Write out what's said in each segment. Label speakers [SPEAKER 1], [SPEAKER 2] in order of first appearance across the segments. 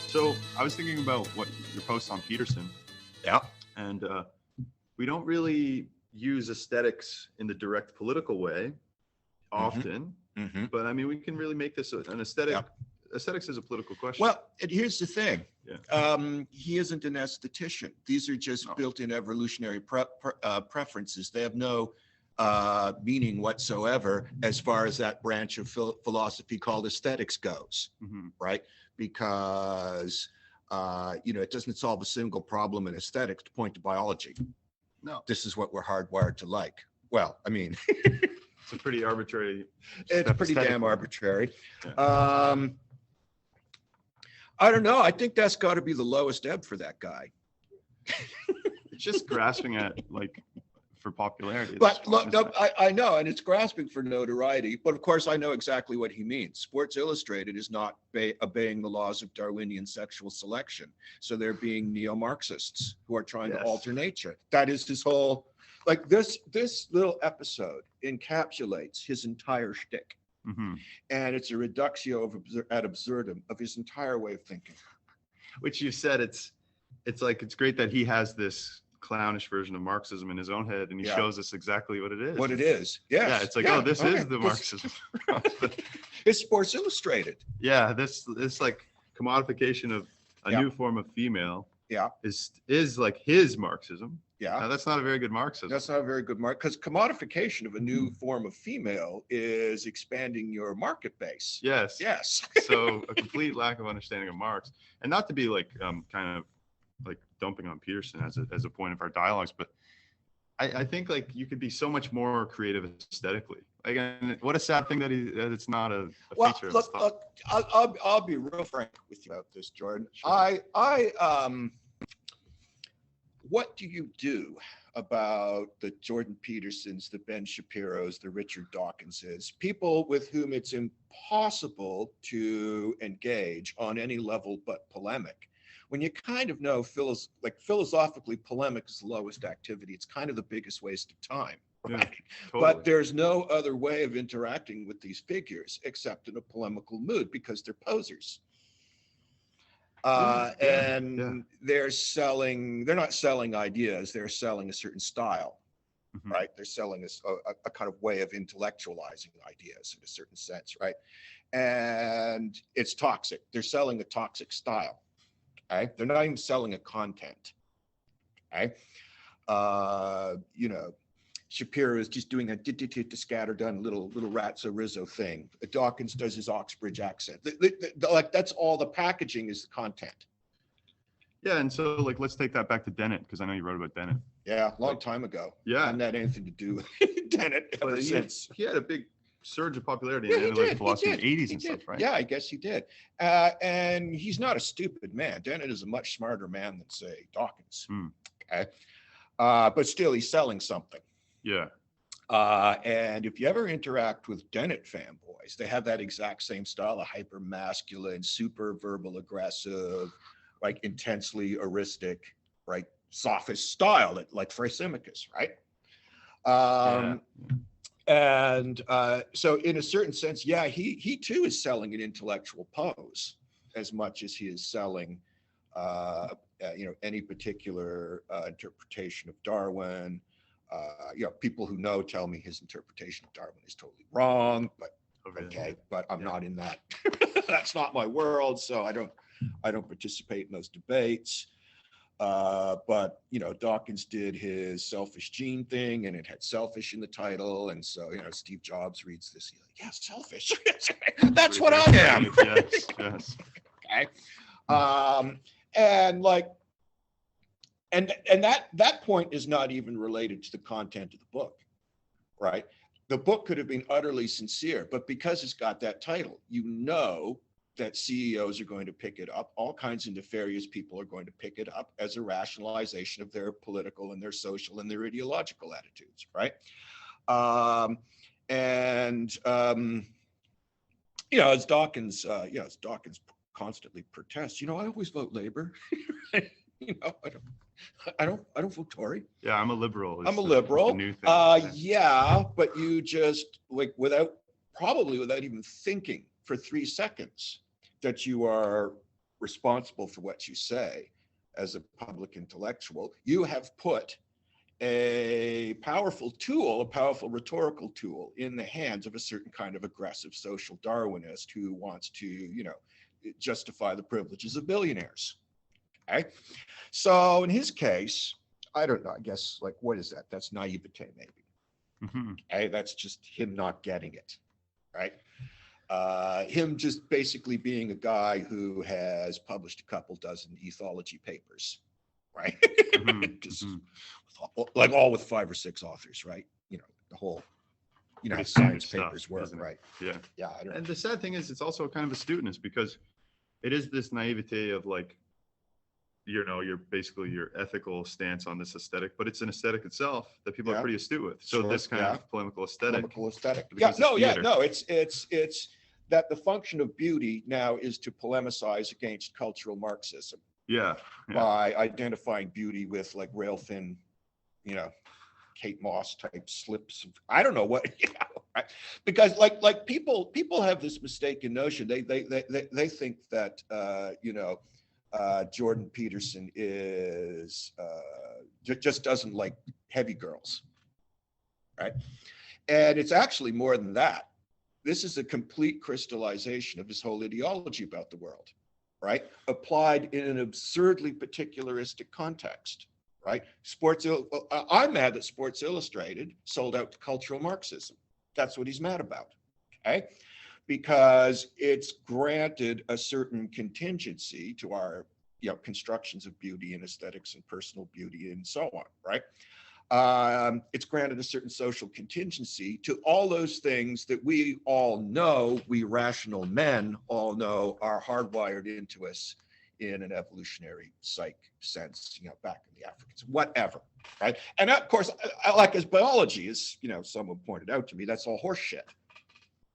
[SPEAKER 1] So I was thinking about what your post on Peterson,
[SPEAKER 2] Yeah.
[SPEAKER 1] and we don't really use aesthetics in the direct political way often, but I mean, we can really make this an aesthetic.
[SPEAKER 2] Yeah.
[SPEAKER 1] Aesthetics is a political question.
[SPEAKER 2] Well, and here's the thing.
[SPEAKER 1] Yeah.
[SPEAKER 2] He isn't an aesthetician. These are just built-in evolutionary preferences. They have no meaning whatsoever as far as that branch of philosophy called aesthetics goes, right? Because it doesn't solve a single problem in aesthetics to point to biology.
[SPEAKER 1] No,
[SPEAKER 2] this is what we're hardwired to like. Well, I mean,
[SPEAKER 1] it's a pretty arbitrary.
[SPEAKER 2] It's pretty damn arbitrary.
[SPEAKER 1] Yeah.
[SPEAKER 2] I don't know. I think that's got to be the lowest ebb for that guy.
[SPEAKER 1] It's just grasping at for popularity.
[SPEAKER 2] But look, no, I know, and it's grasping for notoriety. But of course, I know exactly what he means. Sports Illustrated is not obeying the laws of Darwinian sexual selection. So they're being neo-Marxists who are trying to alter nature. That is his whole, this little episode encapsulates his entire shtick. And it's a reductio ad absurdum of his entire way of thinking.
[SPEAKER 1] Which you said it's great that he has this clownish version of Marxism in his own head, and he shows us exactly what it is.
[SPEAKER 2] What it is. Yes.
[SPEAKER 1] Yeah, it's like, oh, this is the Marxism.
[SPEAKER 2] It's Sports Illustrated.
[SPEAKER 1] Yeah, this like commodification of a new form of female.
[SPEAKER 2] Yeah.
[SPEAKER 1] Is like his Marxism.
[SPEAKER 2] Yeah.
[SPEAKER 1] Now, that's not a very good Marxism.
[SPEAKER 2] That's not a very good mark, because commodification of a new form of female is expanding your market base.
[SPEAKER 1] Yes.
[SPEAKER 2] Yes.
[SPEAKER 1] So a complete lack of understanding of Marx, and not to be kind of dumping on Peterson as a point of our dialogues, but I think you could be so much more creative aesthetically. And what a sad thing that it's not a feature of his thought.
[SPEAKER 2] Look, I'll be real frank with you about this, Jordan. Sure. What do you do about the Jordan Petersons, the Ben Shapiros, the Richard Dawkinses, people with whom it's impossible to engage on any level but polemic? When you kind of know philosophically, polemic is the lowest activity. It's kind of the biggest waste of time. Right? Yeah, totally. But there's no other way of interacting with these figures except in a polemical mood, because they're posers. They're not selling ideas, they're selling a certain style, right? They're selling a kind of way of intellectualizing ideas in a certain sense, right? And it's toxic. They're selling a toxic style, okay? They're not even selling a content, okay? Shapiro is just doing a scattergun little Ratso Rizzo thing. Dawkins does his Oxbridge accent. That's all the packaging is the content.
[SPEAKER 1] Yeah, and so let's take that back to Dennett, because I know you wrote about Dennett.
[SPEAKER 2] Yeah, a long time ago.
[SPEAKER 1] Yeah.
[SPEAKER 2] I haven't had anything to do with Dennett ever since.
[SPEAKER 1] He had a big surge of popularity in analytic philosophy in the 80s and stuff, right?
[SPEAKER 2] Yeah, I guess he did. And he's not a stupid man. Dennett is a much smarter man than, say, Dawkins. Okay. But still, he's selling something.
[SPEAKER 1] Yeah.
[SPEAKER 2] And if you ever interact with Dennett fanboys, they have that exact same style, a hyper masculine, super verbal aggressive, intensely heuristic, right? Sophist style, like Thrasymachus, right? And so in a certain sense, yeah, he too is selling an intellectual pose as much as he is selling, any particular interpretation of Darwin. People who know tell me his interpretation of Darwin is totally wrong, but okay, but I'm not in that. That's not my world, so I don't participate in those debates. But Dawkins did his selfish gene thing, and it had selfish in the title, and so Steve Jobs reads this, he's like, yeah, selfish. That's what I am.
[SPEAKER 1] Yes.
[SPEAKER 2] Okay. And that point is not even related to the content of the book, right? The book could have been utterly sincere, but because it's got that title, that CEOs are going to pick it up. All kinds of nefarious people are going to pick it up as a rationalization of their political and their social and their ideological attitudes, right? As Dawkins constantly protests, I always vote Labor. I don't vote Tory.
[SPEAKER 1] Yeah, I'm a liberal.
[SPEAKER 2] I'm a liberal.
[SPEAKER 1] New thing.
[SPEAKER 2] Yeah, but you just without even thinking for 3 seconds that you are responsible for what you say as a public intellectual, you have put a powerful tool, a powerful rhetorical tool in the hands of a certain kind of aggressive social Darwinist who wants to, justify the privileges of billionaires. Okay. So in his case, I don't know, I guess, like, what is that? That's naivete, maybe. Okay. That's just him not getting it. Right. Him just basically being a guy who has published a couple dozen ethology papers. Right. Just like all with 5 or 6 authors, right? The whole, how science papers work, right?
[SPEAKER 1] Yeah.
[SPEAKER 2] Yeah.
[SPEAKER 1] And the sad thing is, it's also kind of astuteness, because it is this naivete of like, you're basically your ethical stance on this aesthetic, but it's an aesthetic itself that people are pretty astute with. So this kind of polemical aesthetic.
[SPEAKER 2] It's that the function of beauty now is to polemicize against cultural Marxism.
[SPEAKER 1] Yeah.
[SPEAKER 2] By identifying beauty with like rail thin, Kate Moss type slips. I don't know what, right? Because like people have this mistaken notion. They think that Jordan Peterson is just doesn't like heavy girls, right? And it's actually more than that. This is a complete crystallization of his whole ideology about the world. Right, applied in an absurdly particularistic context, right? I'm mad that Sports Illustrated sold out to cultural Marxism. That's what he's mad about, okay? Because it's granted a certain contingency to our, constructions of beauty and aesthetics and personal beauty and so on, right? It's granted a certain social contingency to all those things that we all know, we rational men all know, are hardwired into us in an evolutionary psych sense, back in the Africans, whatever, right? And of course, I like his biology, as someone pointed out to me, that's all horse shit,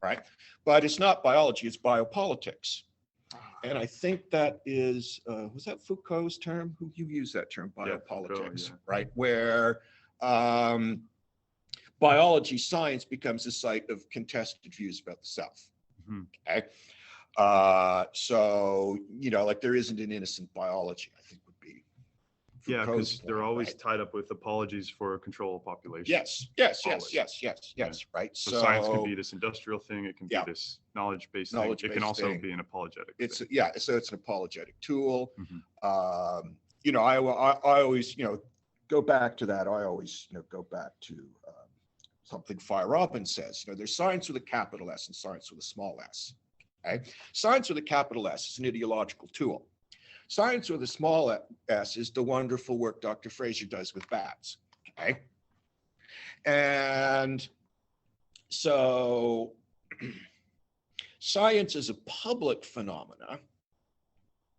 [SPEAKER 2] right? But it's not biology, it's biopolitics. And I think that is, was that Foucault's term? Who you use that term, biopolitics, right? Where biology, science becomes a site of contested views about the self. Okay. So, like there isn't an innocent biology, I think would be.
[SPEAKER 1] Yeah, because they're always tied up with apologies for control of population.
[SPEAKER 2] Yes, right.
[SPEAKER 1] So science can be this industrial thing, it can be this knowledge-based thing. It can also be an apologetic
[SPEAKER 2] thing.
[SPEAKER 1] So
[SPEAKER 2] it's an apologetic tool. I always, go back to that. I always, go back to something Feyerabend says. There's science with a capital S and science with a small s. Okay? Science with a capital S is an ideological tool. Science with a small s is the wonderful work Dr. Fraser does with bats. Okay? And so science as a public phenomena,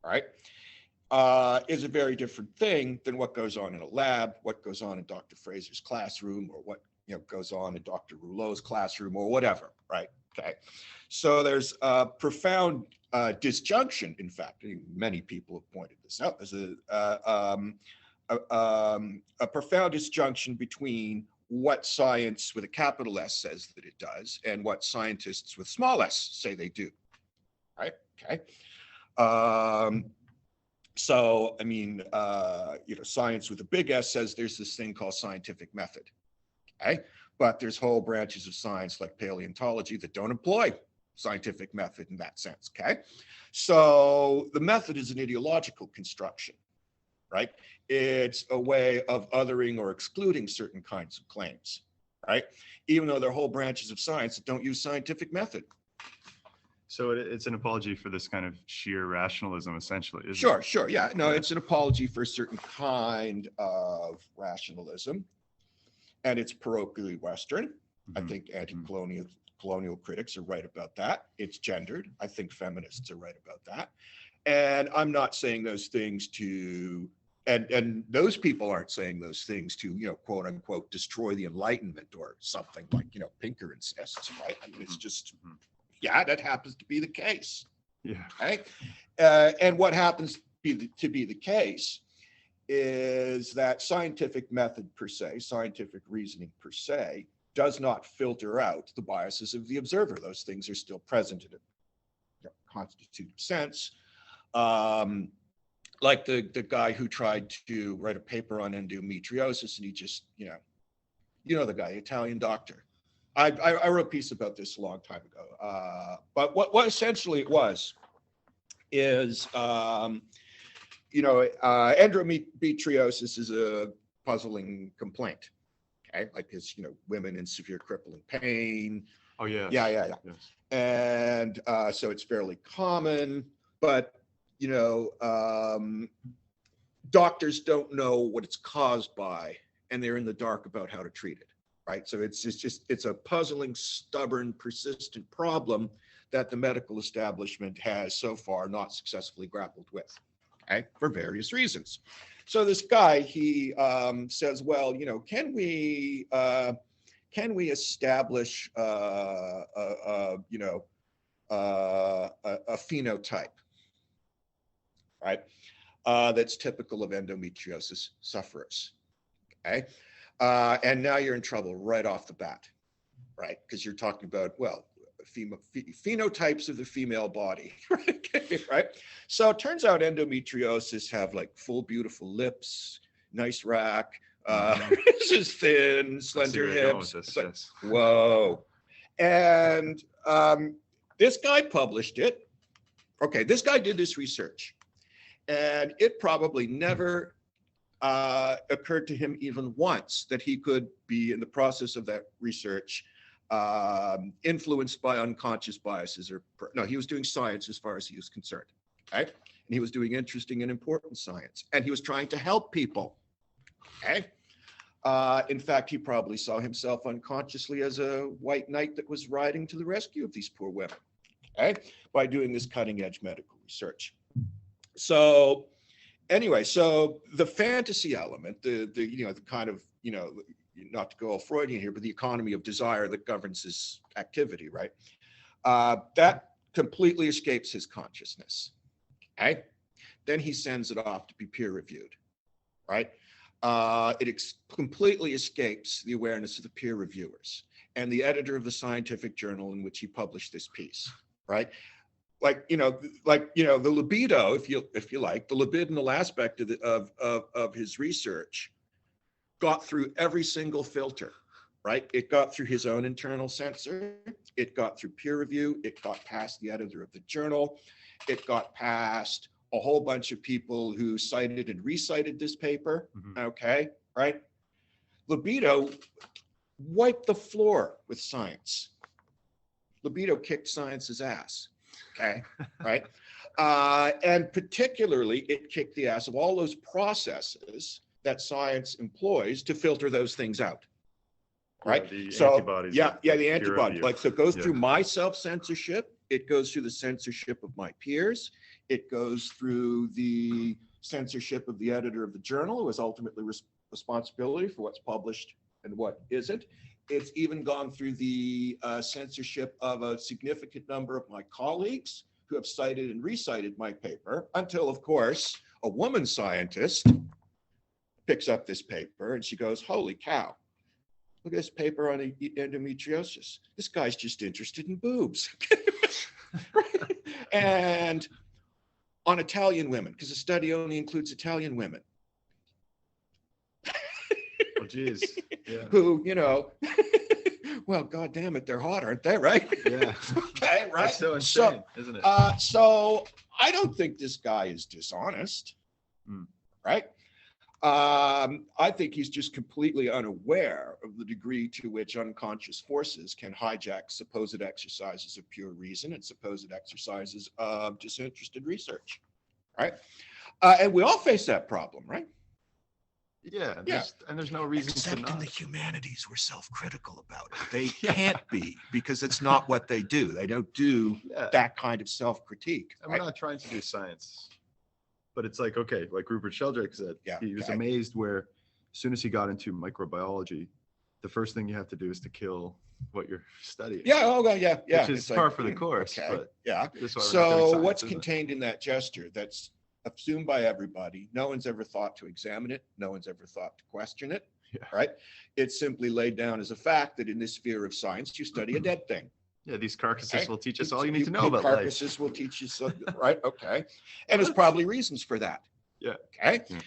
[SPEAKER 2] right, is a very different thing than what goes on in a lab, what goes on in Dr. Fraser's classroom, or what goes on in Dr. Rouleau's classroom, or whatever, right? Okay, so there's a profound disjunction. In fact, many people have pointed this out. There's a profound disjunction between what science with a capital S says that it does and what scientists with small s say they do, right? Okay. So, I mean, science with a big S says there's this thing called scientific method, okay? But there's whole branches of science like paleontology that don't employ scientific method in that sense, okay? So the method is an ideological construction, right? It's a way of othering or excluding certain kinds of claims, right? Even though there are whole branches of science that don't use scientific method.
[SPEAKER 1] So it's an apology for this kind of sheer rationalism, essentially.
[SPEAKER 2] Sure. Yeah, no, it's an apology for a certain kind of rationalism, and it's parochially Western. I think anti-colonial critics are right about that. It's gendered. I think feminists are right about that. And I'm not saying those things to, and those people aren't saying those things to, quote unquote, destroy the Enlightenment or something like, Pinker insists, right? I mean, it's just. Yeah, that happens to be the case.
[SPEAKER 1] Yeah.
[SPEAKER 2] Okay. And what happens to be the case is that scientific method per se, scientific reasoning per se, does not filter out the biases of the observer. Those things are still present in a constitutive sense. Like the guy who tried to write a paper on endometriosis, and he just, you know the guy, Italian doctor. I wrote a piece about this a long time ago. But what essentially it was is, endometriosis is a puzzling complaint. Okay, like it's, women in severe crippling pain.
[SPEAKER 1] Oh yeah.
[SPEAKER 2] Yeah.
[SPEAKER 1] Yes.
[SPEAKER 2] And so it's fairly common, but doctors don't know what it's caused by, and they're in the dark about how to treat it. Right. So it's a puzzling, stubborn, persistent problem that the medical establishment has so far not successfully grappled with. Okay, for various reasons. So this guy, he says, well, can we establish a phenotype, right? That's typical of endometriosis sufferers. Okay. And now you're in trouble right off the bat, right? Because you're talking about, phenotypes of the female body, right? So it turns out endometriosis have like full, beautiful lips, nice rack, this is thin, slender hips.
[SPEAKER 1] Yes.
[SPEAKER 2] Whoa. And this guy published it. Okay, this guy did this research, and it probably never occurred to him even once that he could be in the process of that research influenced by unconscious biases. No, he was doing science as far as he was concerned, okay? And he was doing interesting and important science, and he was trying to help people, okay? In fact, he probably saw himself unconsciously as a white knight that was riding to the rescue of these poor women, okay? By doing this cutting edge medical research. So anyway, so the fantasy element, the kind of, not to go all Freudian here, but the economy of desire that governs his activity, right? That completely escapes his consciousness, okay? Then he sends it off to be peer reviewed, right? It completely escapes the awareness of the peer reviewers and the editor of the scientific journal in which he published this piece, right? The libido, if you like, the libidinal aspect of his research got through every single filter, right? It got through his own internal censor, it got through peer review, it got past the editor of the journal, it got past a whole bunch of people who cited and recited this paper, okay, right? Libido wiped the floor with science. Libido kicked science's ass, okay, right? And particularly, it kicked the ass of all those processes that science employs to filter those things out, right?
[SPEAKER 1] The
[SPEAKER 2] so
[SPEAKER 1] antibodies,
[SPEAKER 2] the antibodies. Like, so it goes through my self-censorship, it goes through the censorship of my peers, it goes through the censorship of the editor of the journal, who has ultimately responsibility for what's published and what isn't. It's even gone through the censorship of a significant number of my colleagues who have cited and recited my paper, until, of course, a woman scientist picks up this paper and she goes, holy cow, look at this paper on endometriosis. This guy's just interested in boobs. Right? And on Italian women, because the study only includes Italian women.
[SPEAKER 1] Oh, geez. Yeah.
[SPEAKER 2] Who, well, God damn it, they're hot, aren't they? Right?
[SPEAKER 1] Yeah.
[SPEAKER 2] Okay, right?
[SPEAKER 1] That's so insane, isn't it?
[SPEAKER 2] So I don't think this guy is dishonest, right? I think he's just completely unaware of the degree to which unconscious forces can hijack supposed exercises of pure reason and supposed exercises of disinterested research, right? And we all face that problem, right?
[SPEAKER 1] Yeah. And there's no reason
[SPEAKER 2] Except
[SPEAKER 1] to not.
[SPEAKER 2] in the humanities, we're self-critical about it. They can't be, because it's not what they do. They don't do that kind of self-critique.
[SPEAKER 1] And we're not trying to do science. But it's like, okay, like Rupert Sheldrake said, he was amazed where as soon as he got into microbiology, the first thing you have to do is to kill what you're studying.
[SPEAKER 2] Yeah,
[SPEAKER 1] Which is par for the course.
[SPEAKER 2] Okay.
[SPEAKER 1] But
[SPEAKER 2] yeah. So what's contained in that gesture that's assumed by everybody? No one's ever thought to examine it. No one's ever thought to question it, right? It's simply laid down as a fact that in this sphere of science, you study a dead thing.
[SPEAKER 1] Yeah, these carcasses
[SPEAKER 2] Okay.
[SPEAKER 1] will teach us all you need to know about
[SPEAKER 2] carcasses will teach you so, right? Okay. And there's probably reasons for that.
[SPEAKER 1] Yeah.
[SPEAKER 2] Okay.
[SPEAKER 1] Yeah.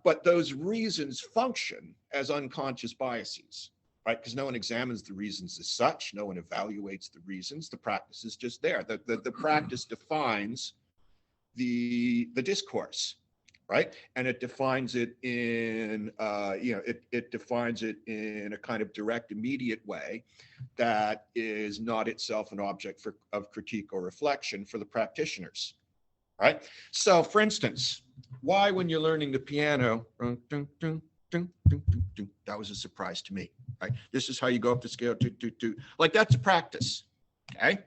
[SPEAKER 2] But those reasons function as unconscious biases, right? Because no one examines the reasons as such. No one evaluates the reasons. The practice is just there. The practice defines the discourse, right? And it defines it in, it defines it in a kind of direct, immediate way that is not itself an object of critique or reflection for the practitioners, right? So, for instance, why when you're learning the piano, that was a surprise to me, right? This is how you go up the scale, like that's a practice, okay?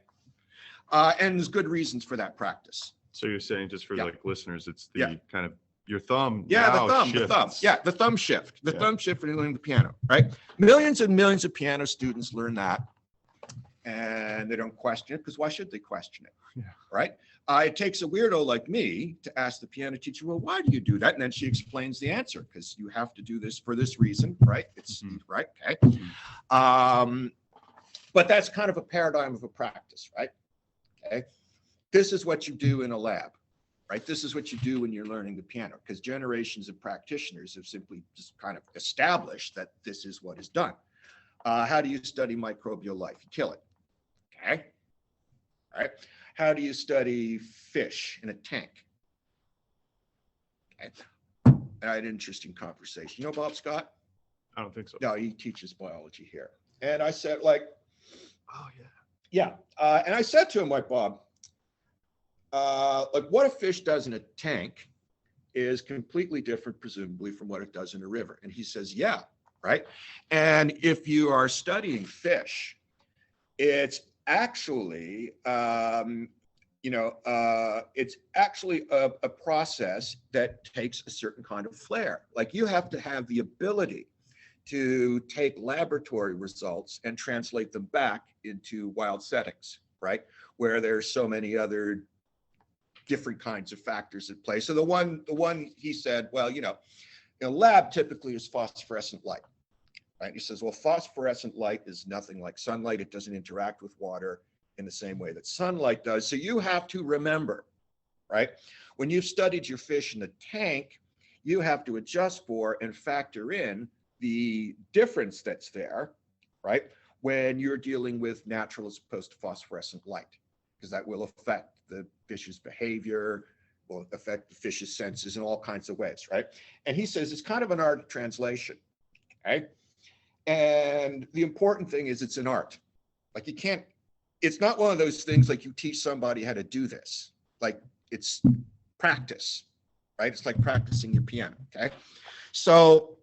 [SPEAKER 2] And there's good reasons for that practice.
[SPEAKER 1] So you're saying, just for like listeners, it's the
[SPEAKER 2] Yeah.
[SPEAKER 1] kind of your thumb.
[SPEAKER 2] Yeah,
[SPEAKER 1] now
[SPEAKER 2] the thumb. Yeah, the thumb shift. The thumb shift when you're learning the piano, right? Millions and millions of piano students learn that, and they don't question it, because why should they question it?
[SPEAKER 1] Yeah.
[SPEAKER 2] Right? It takes a weirdo like me to ask the piano teacher, well, why do you do that? And then she explains the answer, because you have to do this for this reason, right? It's right, okay. But that's kind of a paradigm of a practice, right? Okay. This is what you do in a lab, right? This is what you do when you're learning the piano, because generations of practitioners have simply just kind of established that this is what is done. How do you study microbial life? You kill it, okay? All right. How do you study fish in a tank? Okay. I had an interesting conversation. You know Bob Scott?
[SPEAKER 1] I don't think so.
[SPEAKER 2] No, he teaches biology here. And I said, like,
[SPEAKER 1] oh yeah.
[SPEAKER 2] Yeah. And I said to him, like, Bob, like what a fish does in a tank is completely different, presumably, from what it does in a river. And he says, yeah, right. And if you are studying fish, it's actually, it's actually a process that takes a certain kind of flair. Like you have to have the ability to take laboratory results and translate them back into wild settings, right? Where there's so many other different kinds of factors at play. So the one he said, well, a lab typically is phosphorescent light, right? He says, well, phosphorescent light is nothing like sunlight. It doesn't interact with water in the same way that sunlight does. So you have to remember, right? When you've studied your fish in the tank, you have to adjust for and factor in the difference that's there, right? When you're dealing with natural as opposed to phosphorescent light, because that will affect the fish's behavior, will affect the fish's senses in all kinds of ways, right? And he says it's kind of an art of translation, okay? And the important thing is it's an art. Like you can't, it's not one of those things like you teach somebody how to do this. Like it's practice, right? It's like practicing your piano, okay? So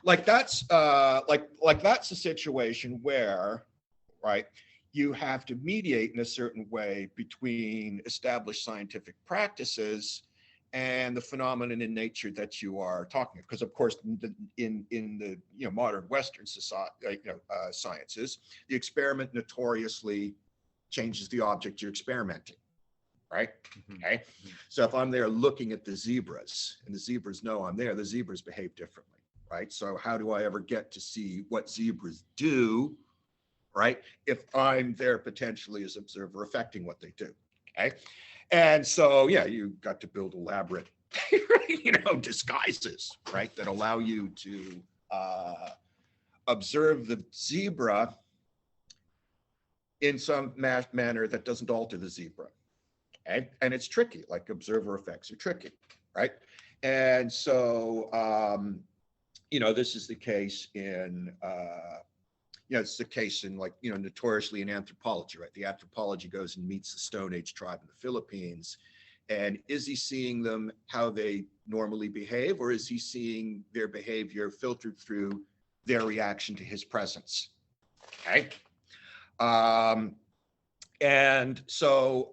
[SPEAKER 2] like that's that's a situation where, right, you have to mediate in a certain way between established scientific practices and the phenomenon in nature that you are talking about. Because of course, in the modern Western society, sciences, the experiment notoriously changes the object you're experimenting, right? Okay. So if I'm there looking at the zebras, and the zebras know I'm there, the zebras behave differently, right? So how do I ever get to see what zebras do, right? If I'm there potentially as observer affecting what they do, okay? And so, yeah, you got to build elaborate, disguises, right? That allow you to observe the zebra in some manner that doesn't alter the zebra, okay? And it's tricky, like observer effects are tricky, right? And so, this is the case in, it's the case in notoriously in anthropology, right? The anthropology goes and meets the Stone Age tribe in the Philippines. And is he seeing them how they normally behave, or is he seeing their behavior filtered through their reaction to his presence? Okay. And so,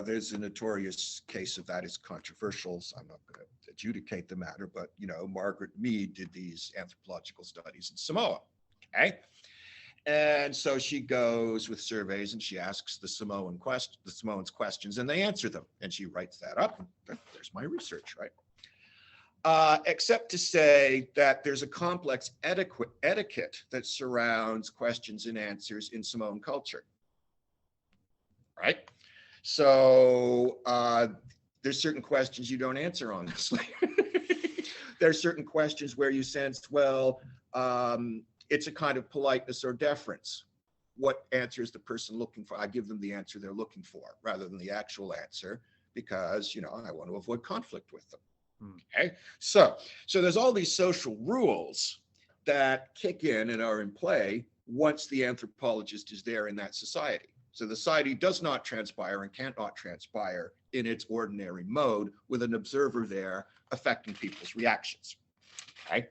[SPEAKER 2] there's a notorious case of that. It's controversial, so I'm not going to adjudicate the matter, but, Margaret Mead did these anthropological studies in Samoa, okay? And so she goes with surveys and she asks the Samoans questions, and they answer them, and she writes that up. And there's my research, right? except to say that there's a complex etiquette that surrounds questions and answers in Samoan culture, right? So there's certain questions you don't answer honestly. There's certain questions where you sense, well, it's a kind of politeness or deference. What answer is the person looking for? I give them the answer they're looking for rather than the actual answer because, you know, I want to avoid conflict with them. Okay, so there's all these social rules that kick in and are in play once the anthropologist is there in that society. So the society does not transpire and cannot transpire in its ordinary mode with an observer there affecting people's reactions. Okay,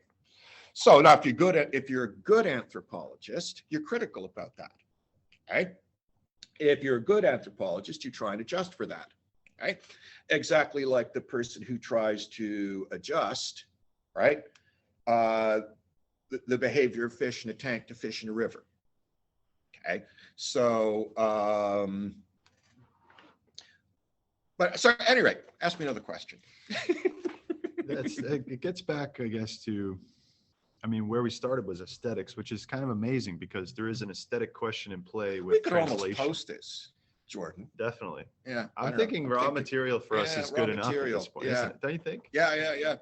[SPEAKER 2] so now if you're a good anthropologist, you're critical about that. Okay, if you're a good anthropologist, you try and adjust for that. Okay, exactly like the person who tries to adjust, right, the behavior of fish in a tank to fish in a river. Okay, so, but so at any rate, ask me another question.
[SPEAKER 1] It gets back, I guess, to, I mean, where we started was aesthetics, which is kind of amazing because there is an aesthetic question in play with
[SPEAKER 2] We could almost
[SPEAKER 1] translation.
[SPEAKER 2] post this, Jordan.
[SPEAKER 1] Definitely.
[SPEAKER 2] Yeah.
[SPEAKER 1] I'm thinking raw material for us is good enough at this point, isn't it? Don't you think?
[SPEAKER 2] Yeah.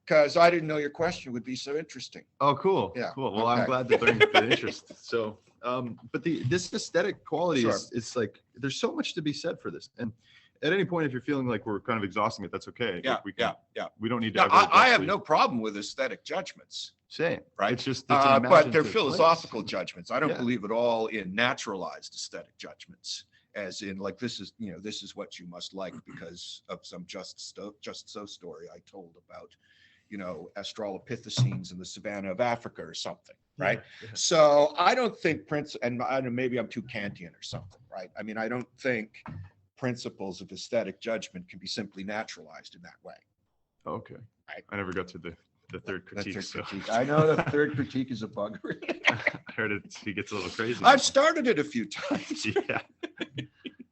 [SPEAKER 2] Because I didn't know your question would be so interesting.
[SPEAKER 1] Oh, cool.
[SPEAKER 2] Yeah.
[SPEAKER 1] Cool. Well,
[SPEAKER 2] Okay.
[SPEAKER 1] I'm glad that they're the interest. So, but this aesthetic quality
[SPEAKER 2] Sure.
[SPEAKER 1] is, it's like, there's so much to be said for this. And at any point, if you're feeling like we're kind of exhausting it, that's okay.
[SPEAKER 2] Yeah,
[SPEAKER 1] Like we can,
[SPEAKER 2] yeah.
[SPEAKER 1] We don't need to
[SPEAKER 2] Now,
[SPEAKER 1] ever
[SPEAKER 2] I have
[SPEAKER 1] actually
[SPEAKER 2] no problem with aesthetic judgments,
[SPEAKER 1] say it.
[SPEAKER 2] right?
[SPEAKER 1] It's just,
[SPEAKER 2] but they're
[SPEAKER 1] imaginative
[SPEAKER 2] philosophical
[SPEAKER 1] place.
[SPEAKER 2] judgments. I don't
[SPEAKER 1] Yeah.
[SPEAKER 2] believe at all in naturalized aesthetic judgments, as in like this is what you must like because of some just so story I told about, Australopithecines in the savannah of Africa or something, right?
[SPEAKER 1] Yeah.
[SPEAKER 2] So I don't think and maybe I'm too Kantian or something, right? I mean, I don't think principles of aesthetic judgment can be simply naturalized in that way.
[SPEAKER 1] Okay.
[SPEAKER 2] Right.
[SPEAKER 1] I never got to the third critique. So.
[SPEAKER 2] I know the third critique is a bugger.
[SPEAKER 1] I heard he gets a little crazy.
[SPEAKER 2] I've started it a few times.
[SPEAKER 1] Yeah.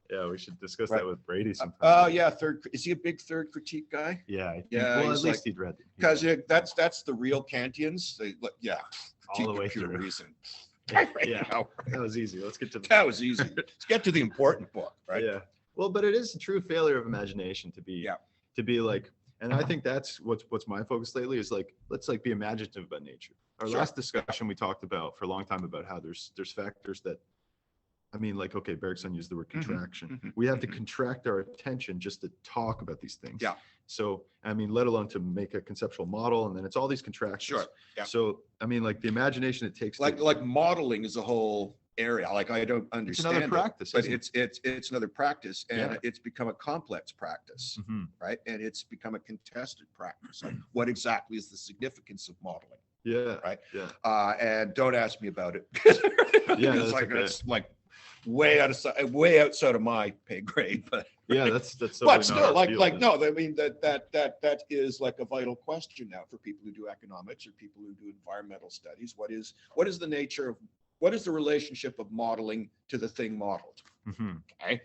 [SPEAKER 1] Yeah, we should discuss that with Brady sometime.
[SPEAKER 2] Oh yeah, is he a big third critique guy?
[SPEAKER 1] Yeah. I think,
[SPEAKER 2] Yeah,
[SPEAKER 1] well, at
[SPEAKER 2] he's
[SPEAKER 1] least he'd read it.
[SPEAKER 2] Because that's the real Kantians.
[SPEAKER 1] All the way
[SPEAKER 2] pure
[SPEAKER 1] through.
[SPEAKER 2] reason.
[SPEAKER 1] Yeah, that was easy. Let's get to
[SPEAKER 2] That was easy. Let's get to the important book, right?
[SPEAKER 1] Yeah. Well, but it is a true failure of imagination to be like, and I think that's what's my focus lately is like, let's like be imaginative about nature. Our last discussion we talked about for a long time about how there's factors that, I mean, like, okay, Bergson used the word contraction. We have to contract our attention just to talk about these things.
[SPEAKER 2] Yeah.
[SPEAKER 1] So, I mean, let alone to make a conceptual model, and then it's all these contractions.
[SPEAKER 2] Sure. Yeah.
[SPEAKER 1] So, I mean, like the imagination it takes.
[SPEAKER 2] Like modeling is a whole area. Like I don't understand.
[SPEAKER 1] It's another practice,
[SPEAKER 2] but
[SPEAKER 1] isn't
[SPEAKER 2] it's another practice, and it's become a complex practice,
[SPEAKER 1] Mhm.
[SPEAKER 2] right? And it's become a contested practice. Like, what exactly is the significance of modeling?
[SPEAKER 1] Yeah.
[SPEAKER 2] Right.
[SPEAKER 1] Yeah.
[SPEAKER 2] And don't ask me about it.
[SPEAKER 1] Yeah,
[SPEAKER 2] it's like way outside of my pay grade, but
[SPEAKER 1] Yeah, that's.
[SPEAKER 2] but
[SPEAKER 1] totally
[SPEAKER 2] still,
[SPEAKER 1] not our
[SPEAKER 2] like
[SPEAKER 1] field,
[SPEAKER 2] no, I mean that is like a vital question now for people who do economics or people who do environmental studies. What is the nature of what is the relationship of modeling to the thing modeled?
[SPEAKER 1] Mhm.
[SPEAKER 2] Okay,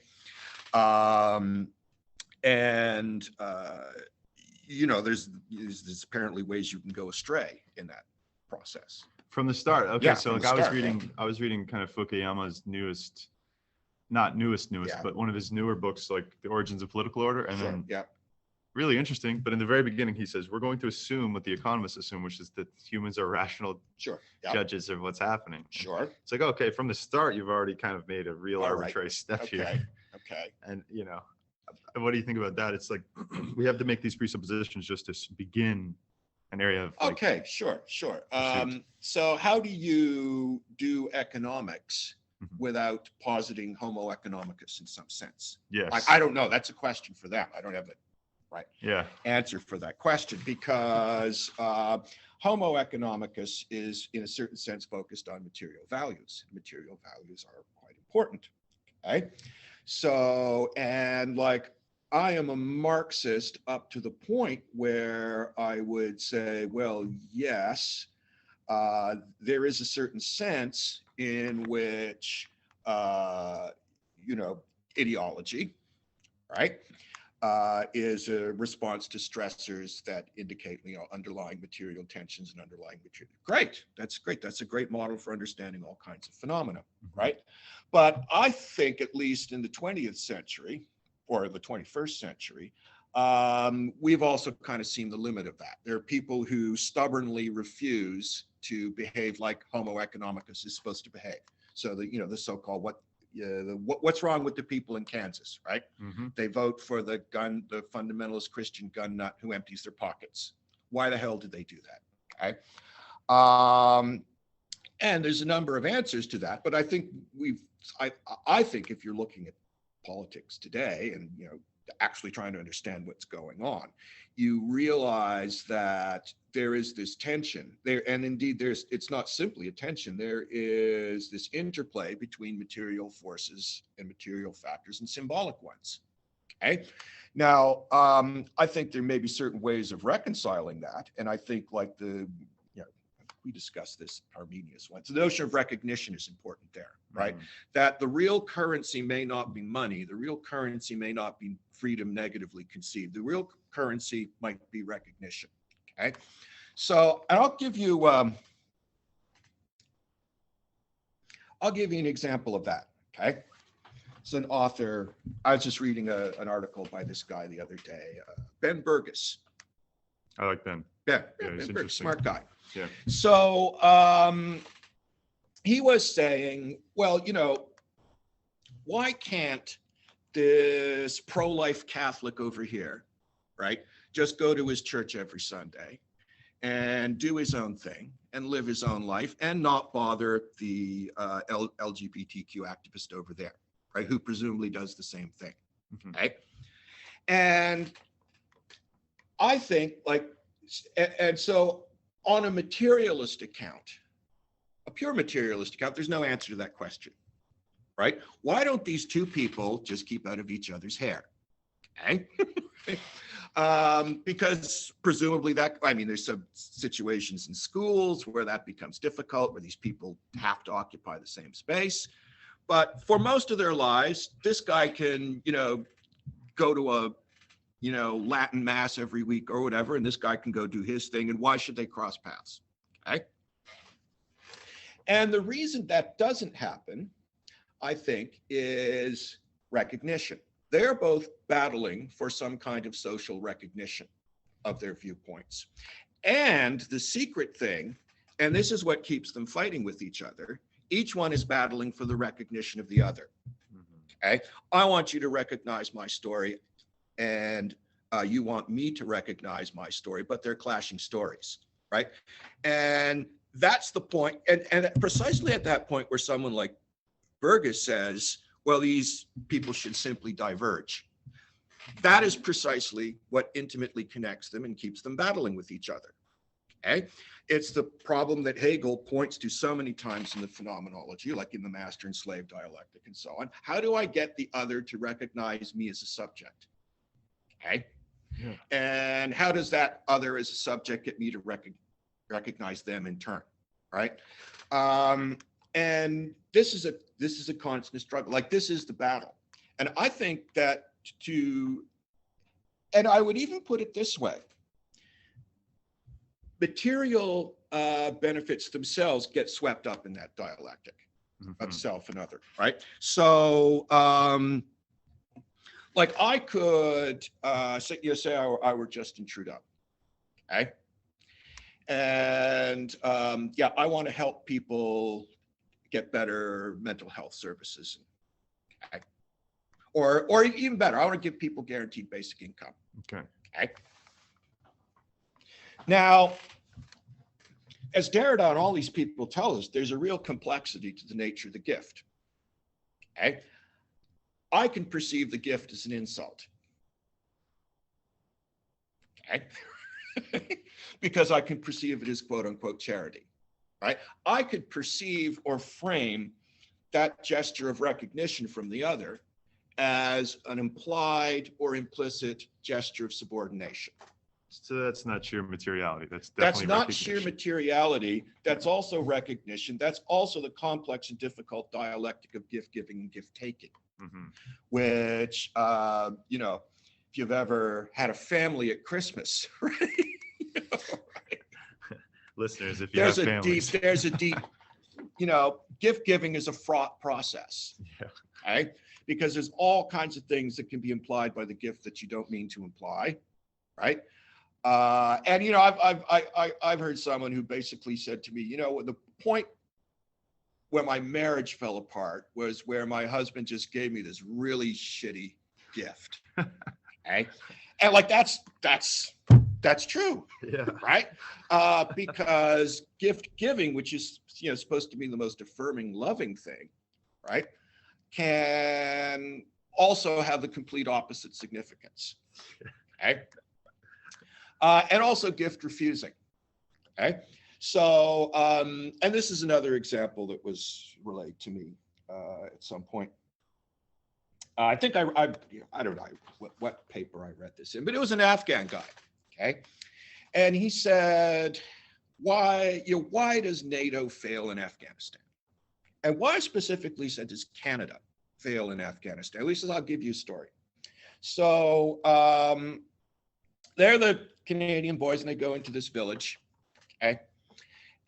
[SPEAKER 2] and there's apparently ways you can go astray in that process.
[SPEAKER 1] From the start. Okay,
[SPEAKER 2] Yeah,
[SPEAKER 1] so
[SPEAKER 2] from
[SPEAKER 1] like
[SPEAKER 2] the
[SPEAKER 1] I was reading kind of Fukuyama's not newest,
[SPEAKER 2] Yeah.
[SPEAKER 1] but one of his newer books, like The Origins of Political Order, and
[SPEAKER 2] Sure.
[SPEAKER 1] then
[SPEAKER 2] Yeah,
[SPEAKER 1] really interesting. But in the very beginning, he says we're going to assume what the economists assume, which is that humans are rational
[SPEAKER 2] sure. Yeah,
[SPEAKER 1] judges of what's happening.
[SPEAKER 2] sure.
[SPEAKER 1] It's like, okay, from the start, you've already kind of made a real
[SPEAKER 2] All right.
[SPEAKER 1] arbitrary step
[SPEAKER 2] Okay.
[SPEAKER 1] here.
[SPEAKER 2] Okay.
[SPEAKER 1] And what do you think about that? It's like we have to make these presuppositions just to begin an area of like,
[SPEAKER 2] Okay, sure.
[SPEAKER 1] pursuit.
[SPEAKER 2] So how do you do economics
[SPEAKER 1] Mhm.
[SPEAKER 2] without positing Homo economicus in some sense?
[SPEAKER 1] yes,
[SPEAKER 2] I don't know. That's a question for them. I don't have the
[SPEAKER 1] yeah,
[SPEAKER 2] answer for that question because Homo economicus is in a certain sense focused on material values. Material values are quite important. Okay. So, and like I am a Marxist up to the point where I would say, well, yes, there is a certain sense in which, ideology, right, is a response to stressors that indicate, underlying material tensions and underlying material. Great. That's great. That's a great model for understanding all kinds of phenomena, right? But I think at least in the 20th century or the 21st century, we've also kind of seen the limit of that. There are people who stubbornly refuse to behave like Homo economicus is supposed to behave. So the so-called what's wrong with the people in Kansas, right? They vote for the fundamentalist Christian gun nut who empties their pockets. Why the hell did they do that? Okay. And there's a number of answers to that, but I think I think if you're looking at politics today and actually trying to understand what's going on, you realize that there is this tension there, and indeed it's not simply a tension. There is this interplay between material forces and material factors and symbolic ones. Okay. Now, I think there may be certain ways of reconciling that, and I think we discussed this Parmenius once. The notion of recognition is important there, right? That the real currency may not be money. The real currency may not be freedom negatively conceived. The real currency might be recognition, okay? So, and I'll give you an example of that, okay? It's an author. I was just reading an article by this guy the other day, Ben Burgess.
[SPEAKER 1] I like Ben.
[SPEAKER 2] Yeah,
[SPEAKER 1] he's
[SPEAKER 2] Ben Burgess, smart guy.
[SPEAKER 1] Yeah.
[SPEAKER 2] So he was saying, well, why can't this pro-life Catholic over here, right, just go to his church every Sunday and do his own thing and live his own life and not bother the LGBTQ activist over there, right, who presumably does the same thing, right? And I think and so on a materialist account, a pure materialist account, there's no answer to that question, right? Why don't these two people just keep out of each other's hair? Okay. Because presumably there's some situations in schools where that becomes difficult, where these people have to occupy the same space. But for most of their lives, this guy can, go to a Latin mass every week or whatever, and this guy can go do his thing, and why should they cross paths? Okay. And the reason that doesn't happen, I think, is recognition. They're both battling for some kind of social recognition of their viewpoints. And the secret thing, and this is what keeps them fighting with each other, each one is battling for the recognition of the other. Okay. I want you to recognize my story, and you want me to recognize my story, but they're clashing stories, right? And that's the point. And precisely at that point where someone like Burgess says, well, these people should simply diverge. That is precisely what intimately connects them and keeps them battling with each other, okay? It's the problem that Hegel points to so many times in the phenomenology, like in the master and slave dialectic and so on. How do I get the other to recognize me as a subject? Okay. Yeah. And how does that other as a subject get me to recognize them in turn, right? And this is a constant struggle. This is the battle. And I think that and I would even put it this way: material benefits themselves get swept up in that dialectic of self and other, right? So, I could say I were Justin Trudeau, okay? And I want to help people get better mental health services, okay? Or even better, I want to give people guaranteed basic income.
[SPEAKER 1] Okay.
[SPEAKER 2] Okay. Now, as Derrida and all these people tell us, there's a real complexity to the nature of the gift. Okay. I can perceive the gift as an insult. Okay. Because I can perceive it as quote unquote charity. Right. I could perceive or frame that gesture of recognition from the other as an implied or implicit gesture of subordination.
[SPEAKER 1] So that's not sheer materiality.
[SPEAKER 2] That's not sheer materiality. That's also recognition. That's also the complex and difficult dialectic of gift giving and gift taking, which, if if you've ever had a family at Christmas, right? Right?
[SPEAKER 1] Listeners, if you have families.
[SPEAKER 2] There's a deep, gift giving is a fraught process.
[SPEAKER 1] Yeah.
[SPEAKER 2] Okay? Because there's all kinds of things that can be implied by the gift that you don't mean to imply, right? And I've heard someone who basically said to me, the point where my marriage fell apart was where my husband just gave me this really shitty gift. Okay? And like that's true.
[SPEAKER 1] Yeah.
[SPEAKER 2] Right? Because gift giving, which is supposed to be the most affirming, loving thing, right, can also have the complete opposite significance. Okay. And also gift refusing. Okay. So, and this is another example that was relayed to me at some point. I think I don't know what paper I read this in, but it was an Afghan guy. Okay. And he said, why does NATO fail in Afghanistan? And why specifically said does Canada fail in Afghanistan? At least I'll give you a story. So they're the Canadian boys and they go into this village. Okay.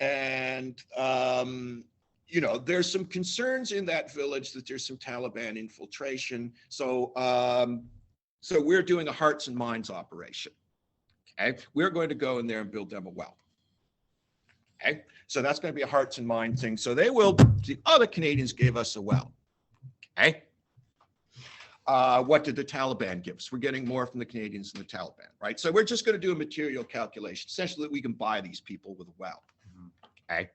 [SPEAKER 2] And, there's some concerns in that village that there's some Taliban infiltration. So we're doing a hearts and minds operation. Okay. We're going to go in there and build them a well. Okay. So that's going to be a hearts and mind thing. So the other Canadians gave us a well. Okay. What did the Taliban give us? We're getting more from the Canadians than the Taliban, right? So we're just going to do a material calculation, essentially that we can buy these people with a well. Okay.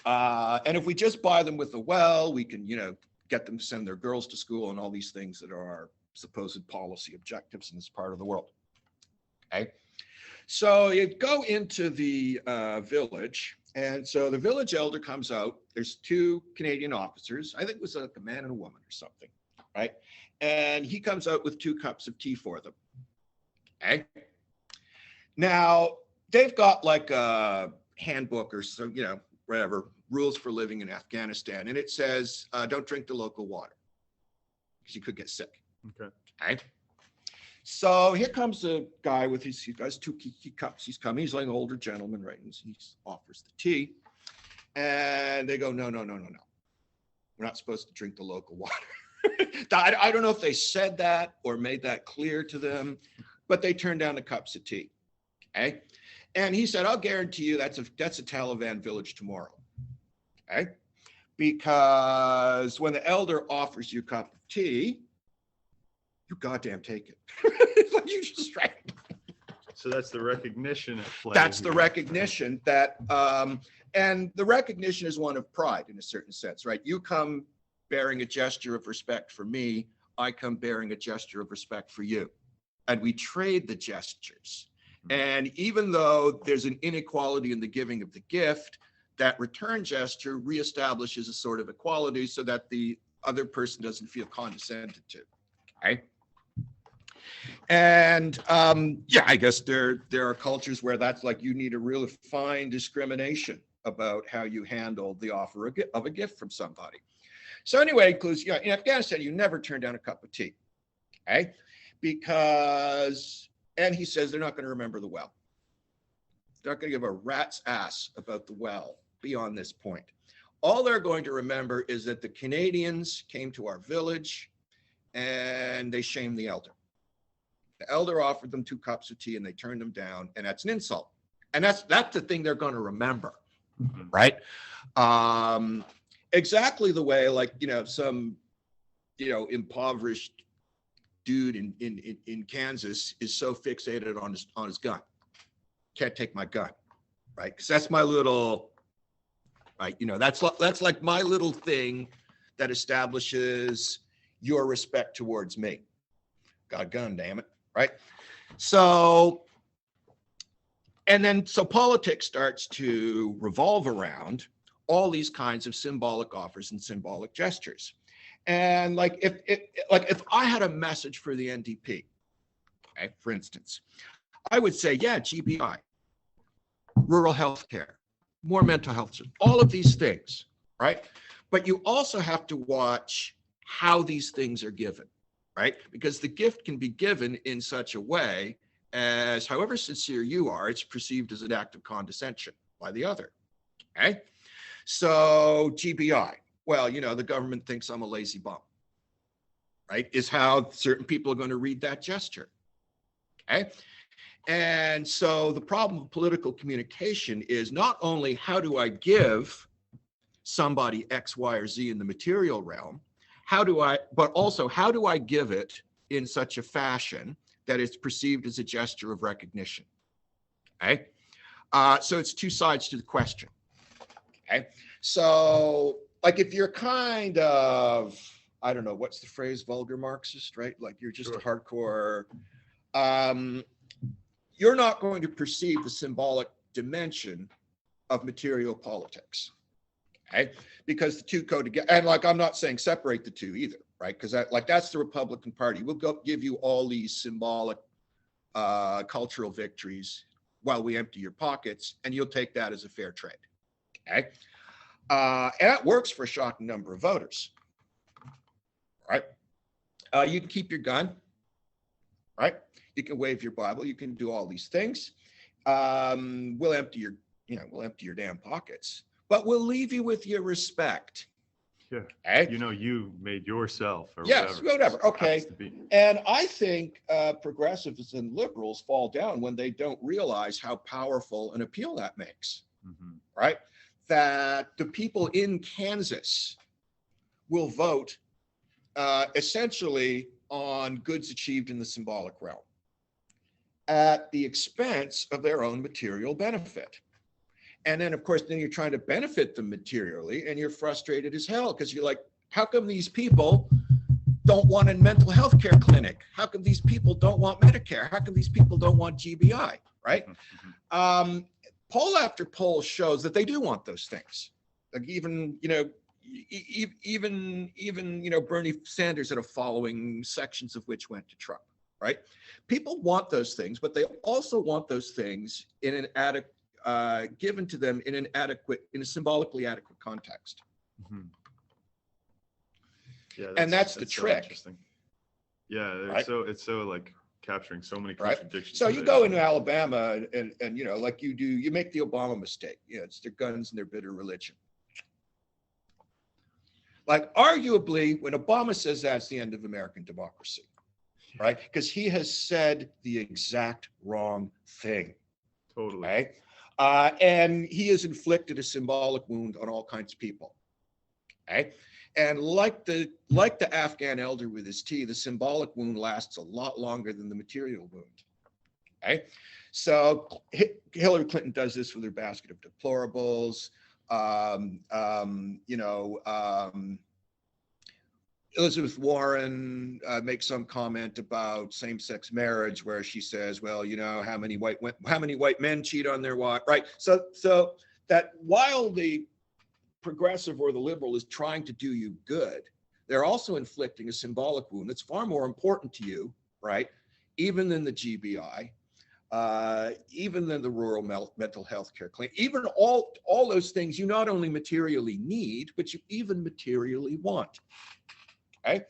[SPEAKER 2] And if we just buy them with a well, we can, get them to send their girls to school and all these things that are our supposed policy objectives in this part of the world. Okay. So you go into the village, and so the village elder comes out. There's two Canadian officers. I think it was like a man and a woman or something, right? And he comes out with 2 cups of tea for them. Okay. Now they've got like a handbook or so, whatever, rules for living in Afghanistan, and it says don't drink the local water because you could get sick.
[SPEAKER 1] Okay.
[SPEAKER 2] Okay. So here comes a guy with he has 2 cups. He's coming. He's like an older gentleman, right? And he offers the tea, and they go, no. We're not supposed to drink the local water. I don't know if they said that or made that clear to them, but they turned down the cups of tea. Okay. And he said, I'll guarantee you that's a Taliban village tomorrow. Okay. Because when the elder offers you a cup of tea, you goddamn take it. It's like you just drank.
[SPEAKER 1] So that's the recognition at play.
[SPEAKER 2] That's the recognition that, and the recognition is one of pride in a certain sense, right? You come bearing a gesture of respect for me. I come bearing a gesture of respect for you. And we trade the gestures. And even though there's an inequality in the giving of the gift, that return gesture reestablishes a sort of equality so that the other person doesn't feel condescended to. Okay. And I guess there are cultures where that's like you need a real fine discrimination about how you handle the offer of a gift from somebody. So anyway, because in Afghanistan, you never turn down a cup of tea. Okay. And he says they're not going to remember the well. They're not going to give a rat's ass about the well beyond this point. All they're going to remember is that the Canadians came to our village and they shamed the elder. The elder offered them 2 cups of tea and they turned them down, and that's an insult. And that's the thing they're going to remember, right? Exactly the way, like, some, impoverished dude in Kansas is so fixated on his gun. Can't take my gun, right? Because that's my little, right? That's like my little thing that establishes your respect towards me. Got a gun, damn it, right? So politics starts to revolve around all these kinds of symbolic offers and symbolic gestures. And like if I had a message for the NDP, okay, for instance, I would say, yeah, GBI, rural health care, more mental health, all of these things, right? But you also have to watch how these things are given. right? Because the gift can be given in such a way as, however sincere you are, it's perceived as an act of condescension by the other, okay? So GBI, well, the government thinks I'm a lazy bum, right? Is how certain people are going to read that gesture, okay? And so the problem of political communication is not only how do I give somebody X, Y, or Z in the material realm, but also how do I give it in such a fashion that it's perceived as a gesture of recognition, okay? So it's two sides to the question, okay? So like if you're kind of, I don't know, what's the phrase, vulgar Marxist, right? Like you're just a hardcore, you're not going to perceive the symbolic dimension of material politics, okay? Because the two go together. And like, I'm not saying separate the two either, right? Because that's the Republican Party. We'll give you all these symbolic cultural victories while we empty your pockets, and you'll take that as a fair trade, okay? And that works for a shocking number of voters, right? You can keep your gun, right? You can wave your Bible. You can do all these things. We'll empty your damn pockets, but we'll leave you with your respect.
[SPEAKER 1] Yeah.
[SPEAKER 2] Okay?
[SPEAKER 1] You made yourself. Or
[SPEAKER 2] yes, whatever. Okay. And I think progressives and liberals fall down when they don't realize how powerful an appeal that makes, right? That the people in Kansas will vote essentially on goods achieved in the symbolic realm at the expense of their own material benefit. And then, of course, then you're trying to benefit them materially, and you're frustrated as hell because you're like, how come these people don't want a mental health care clinic? How come these people don't want Medicare? How come these people don't want GBI, right? Poll after poll shows that they do want those things. Like even Bernie Sanders had a following, sections of which went to Trump, right? People want those things, but they also want those things in an given to them in a symbolically adequate context.
[SPEAKER 1] Yeah,
[SPEAKER 2] and that's the
[SPEAKER 1] so
[SPEAKER 2] trick.
[SPEAKER 1] Interesting. Yeah,
[SPEAKER 2] right?
[SPEAKER 1] it's so like capturing so many contradictions.
[SPEAKER 2] So you go into Alabama and like you make the Obama mistake. It's their guns and their bitter religion. Like arguably, when Obama says that's the end of American democracy, right? Because he has said the exact wrong thing.
[SPEAKER 1] Totally.
[SPEAKER 2] Right? And he has inflicted a symbolic wound on all kinds of people. Okay? And like the Afghan elder with his tea, the symbolic wound lasts a lot longer than the material wound. Okay? So Hillary Clinton does this with her basket of deplorables. Elizabeth Warren makes some comment about same-sex marriage, where she says, "Well, how many white men cheat on their wife?" Right. So that while the progressive or the liberal is trying to do you good, they're also inflicting a symbolic wound that's far more important to you, right? Even than the GBI, even than the rural mental health care clinic, even all those things you not only materially need, but you even materially want. Okay?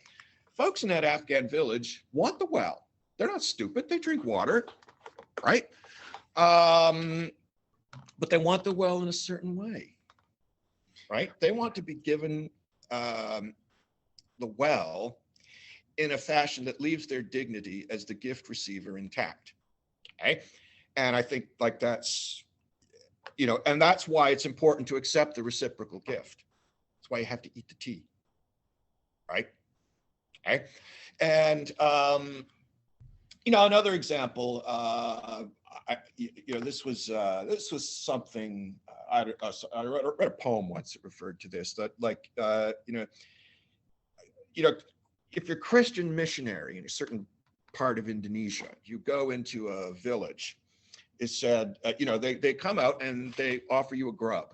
[SPEAKER 2] Folks in that Afghan village want the well. They're not stupid. They drink water, right? But they want the well in a certain way, right? They want to be given the well in a fashion that leaves their dignity as the gift receiver intact. Okay? And I think like that's, and that's why it's important to accept the reciprocal gift. That's why you have to eat the tea, right? Okay. And, another example, this was something, I read a poem once that referred to this, that like, if you're a Christian missionary in a certain part of Indonesia, you go into a village, it said, they come out and they offer you a grub.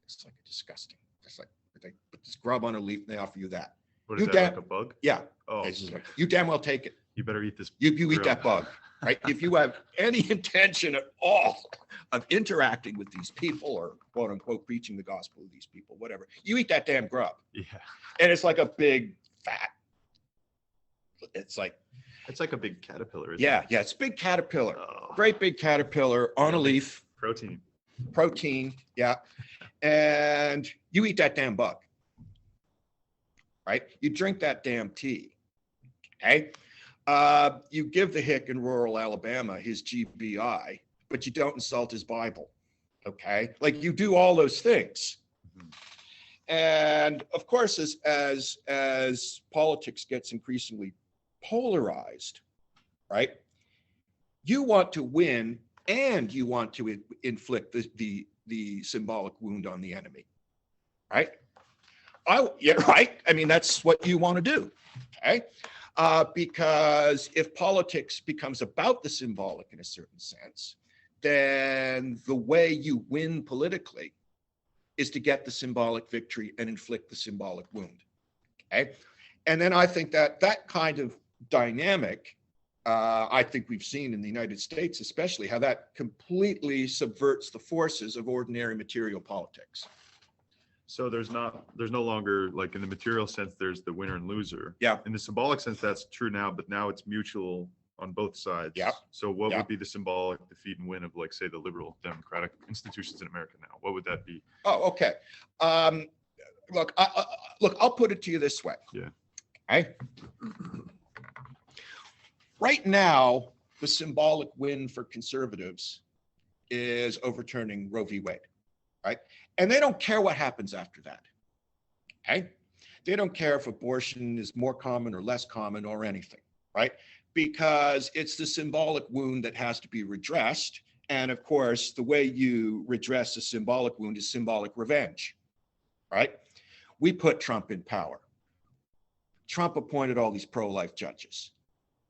[SPEAKER 2] It's like disgusting. It's like they put this grub on a leaf and they offer you that.
[SPEAKER 1] What is that, like a bug?
[SPEAKER 2] Yeah.
[SPEAKER 1] Oh,
[SPEAKER 2] like, you damn well take it.
[SPEAKER 1] You better eat this.
[SPEAKER 2] You eat that bug, right? If you have any intention at all of interacting with these people or quote unquote preaching the gospel to these people, whatever, you eat that damn grub.
[SPEAKER 1] Yeah.
[SPEAKER 2] And it's like a big fat it's like,
[SPEAKER 1] It's like a big caterpillar. Isn't
[SPEAKER 2] yeah,
[SPEAKER 1] it?
[SPEAKER 2] it's a big caterpillar,
[SPEAKER 1] Oh,
[SPEAKER 2] great big caterpillar on a leaf,
[SPEAKER 1] protein.
[SPEAKER 2] protein, yeah. And you eat that damn bug, right? You drink that damn tea, okay? You give the hick in rural Alabama his GBI, but you don't insult his Bible, okay? Like you do all those things.
[SPEAKER 1] Mhm.
[SPEAKER 2] And of course, as politics gets increasingly polarized, right? You want to win and you want to inflict the symbolic wound on the enemy, right? Yeah, right. I mean, that's what you want to do, okay? Because if politics becomes about the symbolic in a certain sense, then the way you win politically is to get the symbolic victory and inflict the symbolic wound, okay? And then I think that that kind of dynamic, I think we've seen in the United States, especially how that completely subverts the forces of ordinary material politics.
[SPEAKER 1] So there's no longer, like in the material sense, there's the winner and loser.
[SPEAKER 2] Yeah.
[SPEAKER 1] In the symbolic sense, that's true now, but now it's mutual on both sides.
[SPEAKER 2] Yeah.
[SPEAKER 1] So what
[SPEAKER 2] Yeah.
[SPEAKER 1] would be the symbolic defeat and win of, like, say, the liberal democratic institutions in America now? What would that be?
[SPEAKER 2] Oh, okay. Look, I'll put it to you this way.
[SPEAKER 1] Yeah.
[SPEAKER 2] Okay. Right now, the symbolic win for conservatives is overturning Roe v. Wade, right? And they don't care what happens after that, okay? They don't care if abortion is more common or less common or anything, right? Because it's the symbolic wound that has to be redressed. And of course, the way you redress a symbolic wound is symbolic revenge, right? We put Trump in power. Trump appointed all these pro-life judges,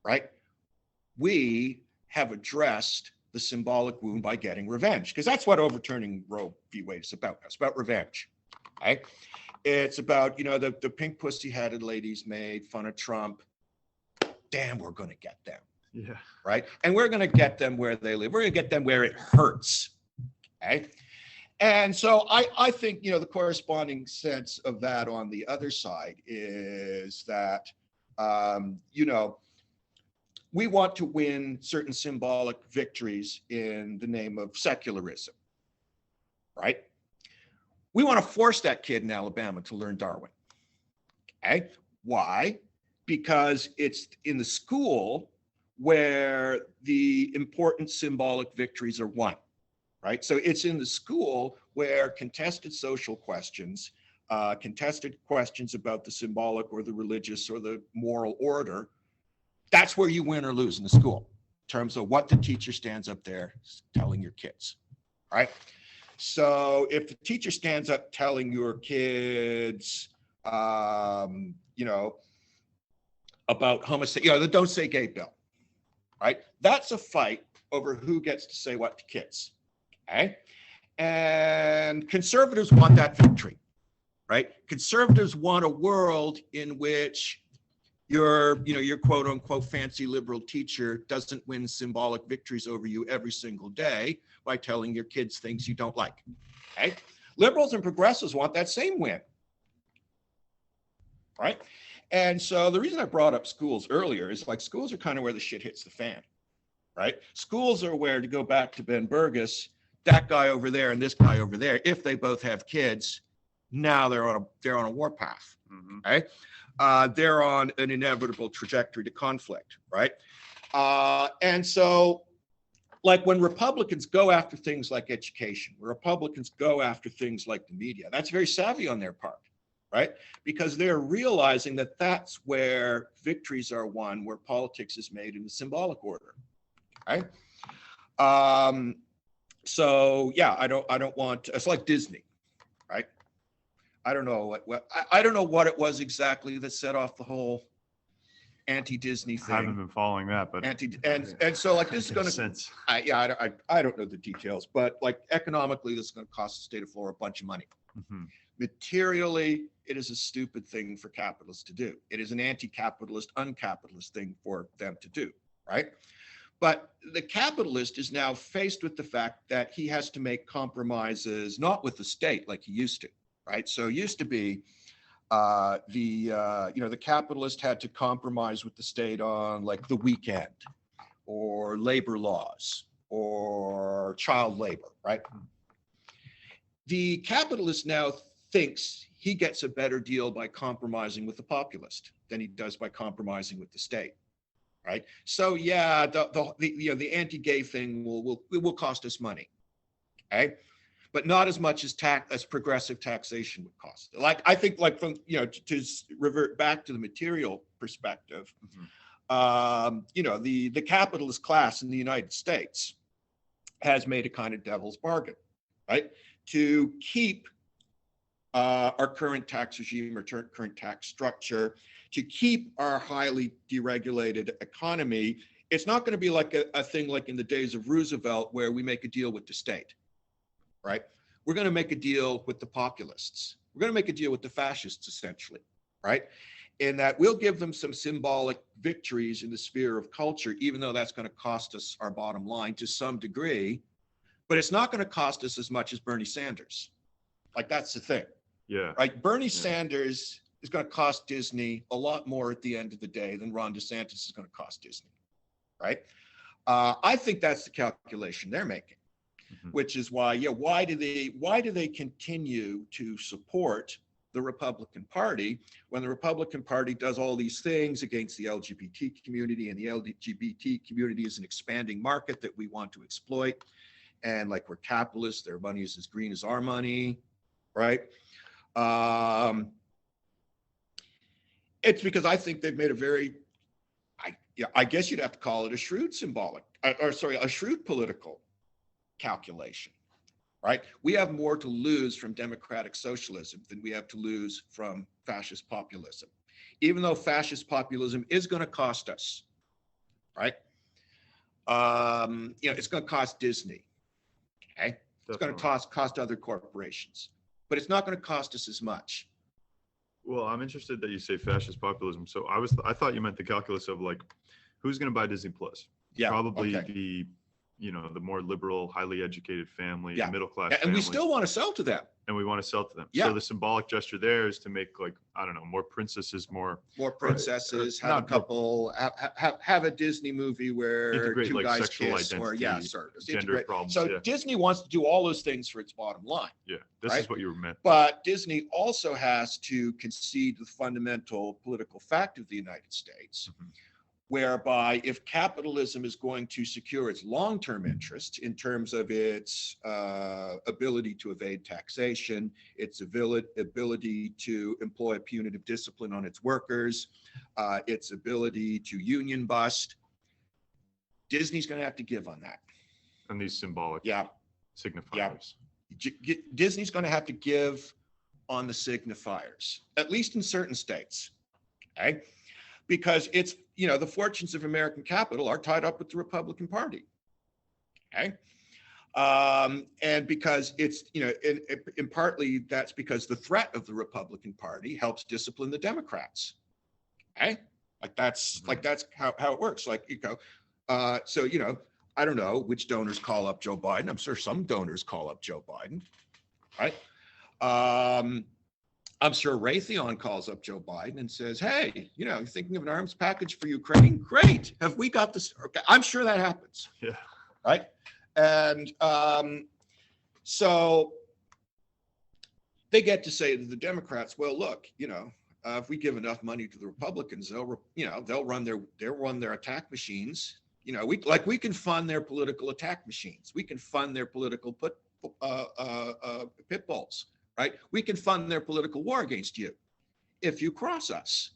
[SPEAKER 2] right? We have addressed the symbolic wound by getting revenge, because that's what overturning Roe v. Wade is about. It's about revenge, right? It's about, the pink pussy-headed ladies made fun of Trump. Damn, we're going to get them.
[SPEAKER 1] Yeah.
[SPEAKER 2] Right? And we're going to get them where they live. We're going to get them where it hurts, okay? And so I think, the corresponding sense of that on the other side is that, we want to win certain symbolic victories in the name of secularism, right? We want to force that kid in Alabama to learn Darwin, okay? Why? Because it's in the school where the important symbolic victories are won, right? So it's in the school where contested social questions, contested questions about the symbolic or the religious or the moral order, that's where you win or lose in the school, in terms of what the teacher stands up there telling your kids, right? So if the teacher stands up telling your kids, about homosexuality, don't say gay, Bill, right? That's a fight over who gets to say what to kids, okay? And conservatives want that victory, right? Conservatives want a world in which your quote unquote fancy liberal teacher doesn't win symbolic victories over you every single day by telling your kids things you don't like, okay? Liberals and progressives want that same win, right? And so the reason I brought up schools earlier is, like, schools are kind of where the shit hits the fan, right? Schools are where, to go back to Ben Burgess, that guy over there and this guy over there, if they both have kids, now they're on a warpath, right? They're on an inevitable trajectory to conflict, right? And so, like, when Republicans go after things like education, when Republicans go after things like the media, that's very savvy on their part, right? Because they're realizing that that's where victories are won, where politics is made in the symbolic order, right? So yeah, I don't want. It's like Disney, right? I don't know I don't know what it was exactly that set off the whole anti-Disney thing.
[SPEAKER 1] I haven't been following that, but
[SPEAKER 2] and so, like, this is going to. I don't know the details, but, like, economically, this is going to cost the state of Florida a bunch of money.
[SPEAKER 1] Mm-hmm.
[SPEAKER 2] Materially, it is a stupid thing for capitalists to do. It is an anti-capitalist, uncapitalist thing for them to do, right? But the capitalist is now faced with the fact that he has to make compromises, not with the state like he used to, right? So it used to be, The capitalist had to compromise with the state on like the weekend or labor laws or child labor, right? The capitalist now thinks he gets a better deal by compromising with the populist than he does by compromising with the state, right? So yeah, the anti-gay thing will cost us money, okay? But not as much as progressive taxation would cost. Like I think, like from to revert back to the material perspective, the capitalist class in the United States has made a kind of devil's bargain, right? To keep our current tax regime or current tax structure, to keep our highly deregulated economy. It's not going to be like a thing like in the days of Roosevelt where we make a deal with the state, right? We're going to make a deal with the populists. We're going to make a deal with the fascists, essentially, right? In that we'll give them some symbolic victories in the sphere of culture, even though that's going to cost us our bottom line to some degree, but it's not going to cost us as much as Bernie Sanders. Like, that's the thing.
[SPEAKER 1] Yeah.
[SPEAKER 2] Right. Bernie Sanders is going to cost Disney a lot more at the end of the day than Ron DeSantis is going to cost Disney. Right. I think that's the calculation they're making, which is why, why do they continue to support the Republican Party when the Republican Party does all these things against the LGBT community, and the LGBT community is an expanding market that we want to exploit. And like, we're capitalists, their money is as green as our money. Right. It's because I think they've made a very, I guess you'd have to call it a shrewd a shrewd political calculation, right? We have more to lose from democratic socialism than we have to lose from fascist populism, even though fascist populism is going to cost us, right? It's going to cost Disney, okay? It's going to cost other corporations, but it's not going to cost us as much.
[SPEAKER 1] Well, I'm interested that you say fascist populism. So I thought you meant the calculus of like, who's going to buy Disney Plus?
[SPEAKER 2] Yeah,
[SPEAKER 1] probably the more liberal, highly educated family, middle class.
[SPEAKER 2] And we still want to sell to them.
[SPEAKER 1] And we want to sell to them.
[SPEAKER 2] Yeah.
[SPEAKER 1] So the symbolic gesture there is to make, like, I don't know, more princesses, more
[SPEAKER 2] princesses, have a couple, have a Disney movie where two
[SPEAKER 1] like
[SPEAKER 2] guys
[SPEAKER 1] sexual
[SPEAKER 2] kiss,
[SPEAKER 1] identity, gender problems.
[SPEAKER 2] So Disney wants to do all those things for its bottom line.
[SPEAKER 1] Yeah, this is what you were meant.
[SPEAKER 2] But Disney also has to concede the fundamental political fact of the United States, whereby if capitalism is going to secure its long-term interest in terms of its ability to evade taxation, its ability to employ punitive discipline on its workers, its ability to union bust, Disney's going to have to give on that.
[SPEAKER 1] And these symbolic signifiers.
[SPEAKER 2] Yeah. Disney's going to have to give on the signifiers, at least in certain states. Okay. Because it's, the fortunes of American capital are tied up with the Republican Party. Okay. And because it's, in partly that's because the threat of the Republican Party helps discipline the Democrats. Okay. That's how it works. I don't know which donors call up Joe Biden. I'm sure some donors call up Joe Biden. Right. I'm sure Raytheon calls up Joe Biden and says, hey, you're thinking of an arms package for Ukraine? Great. Have we got this? Okay. I'm sure that happens.
[SPEAKER 1] Yeah.
[SPEAKER 2] Right. And so they get to say to the Democrats, well, look, if we give enough money to the Republicans, they'll run their attack machines. We can fund their political attack machines. We can fund their political pit bulls. Right? We can fund their political war against you if you cross us.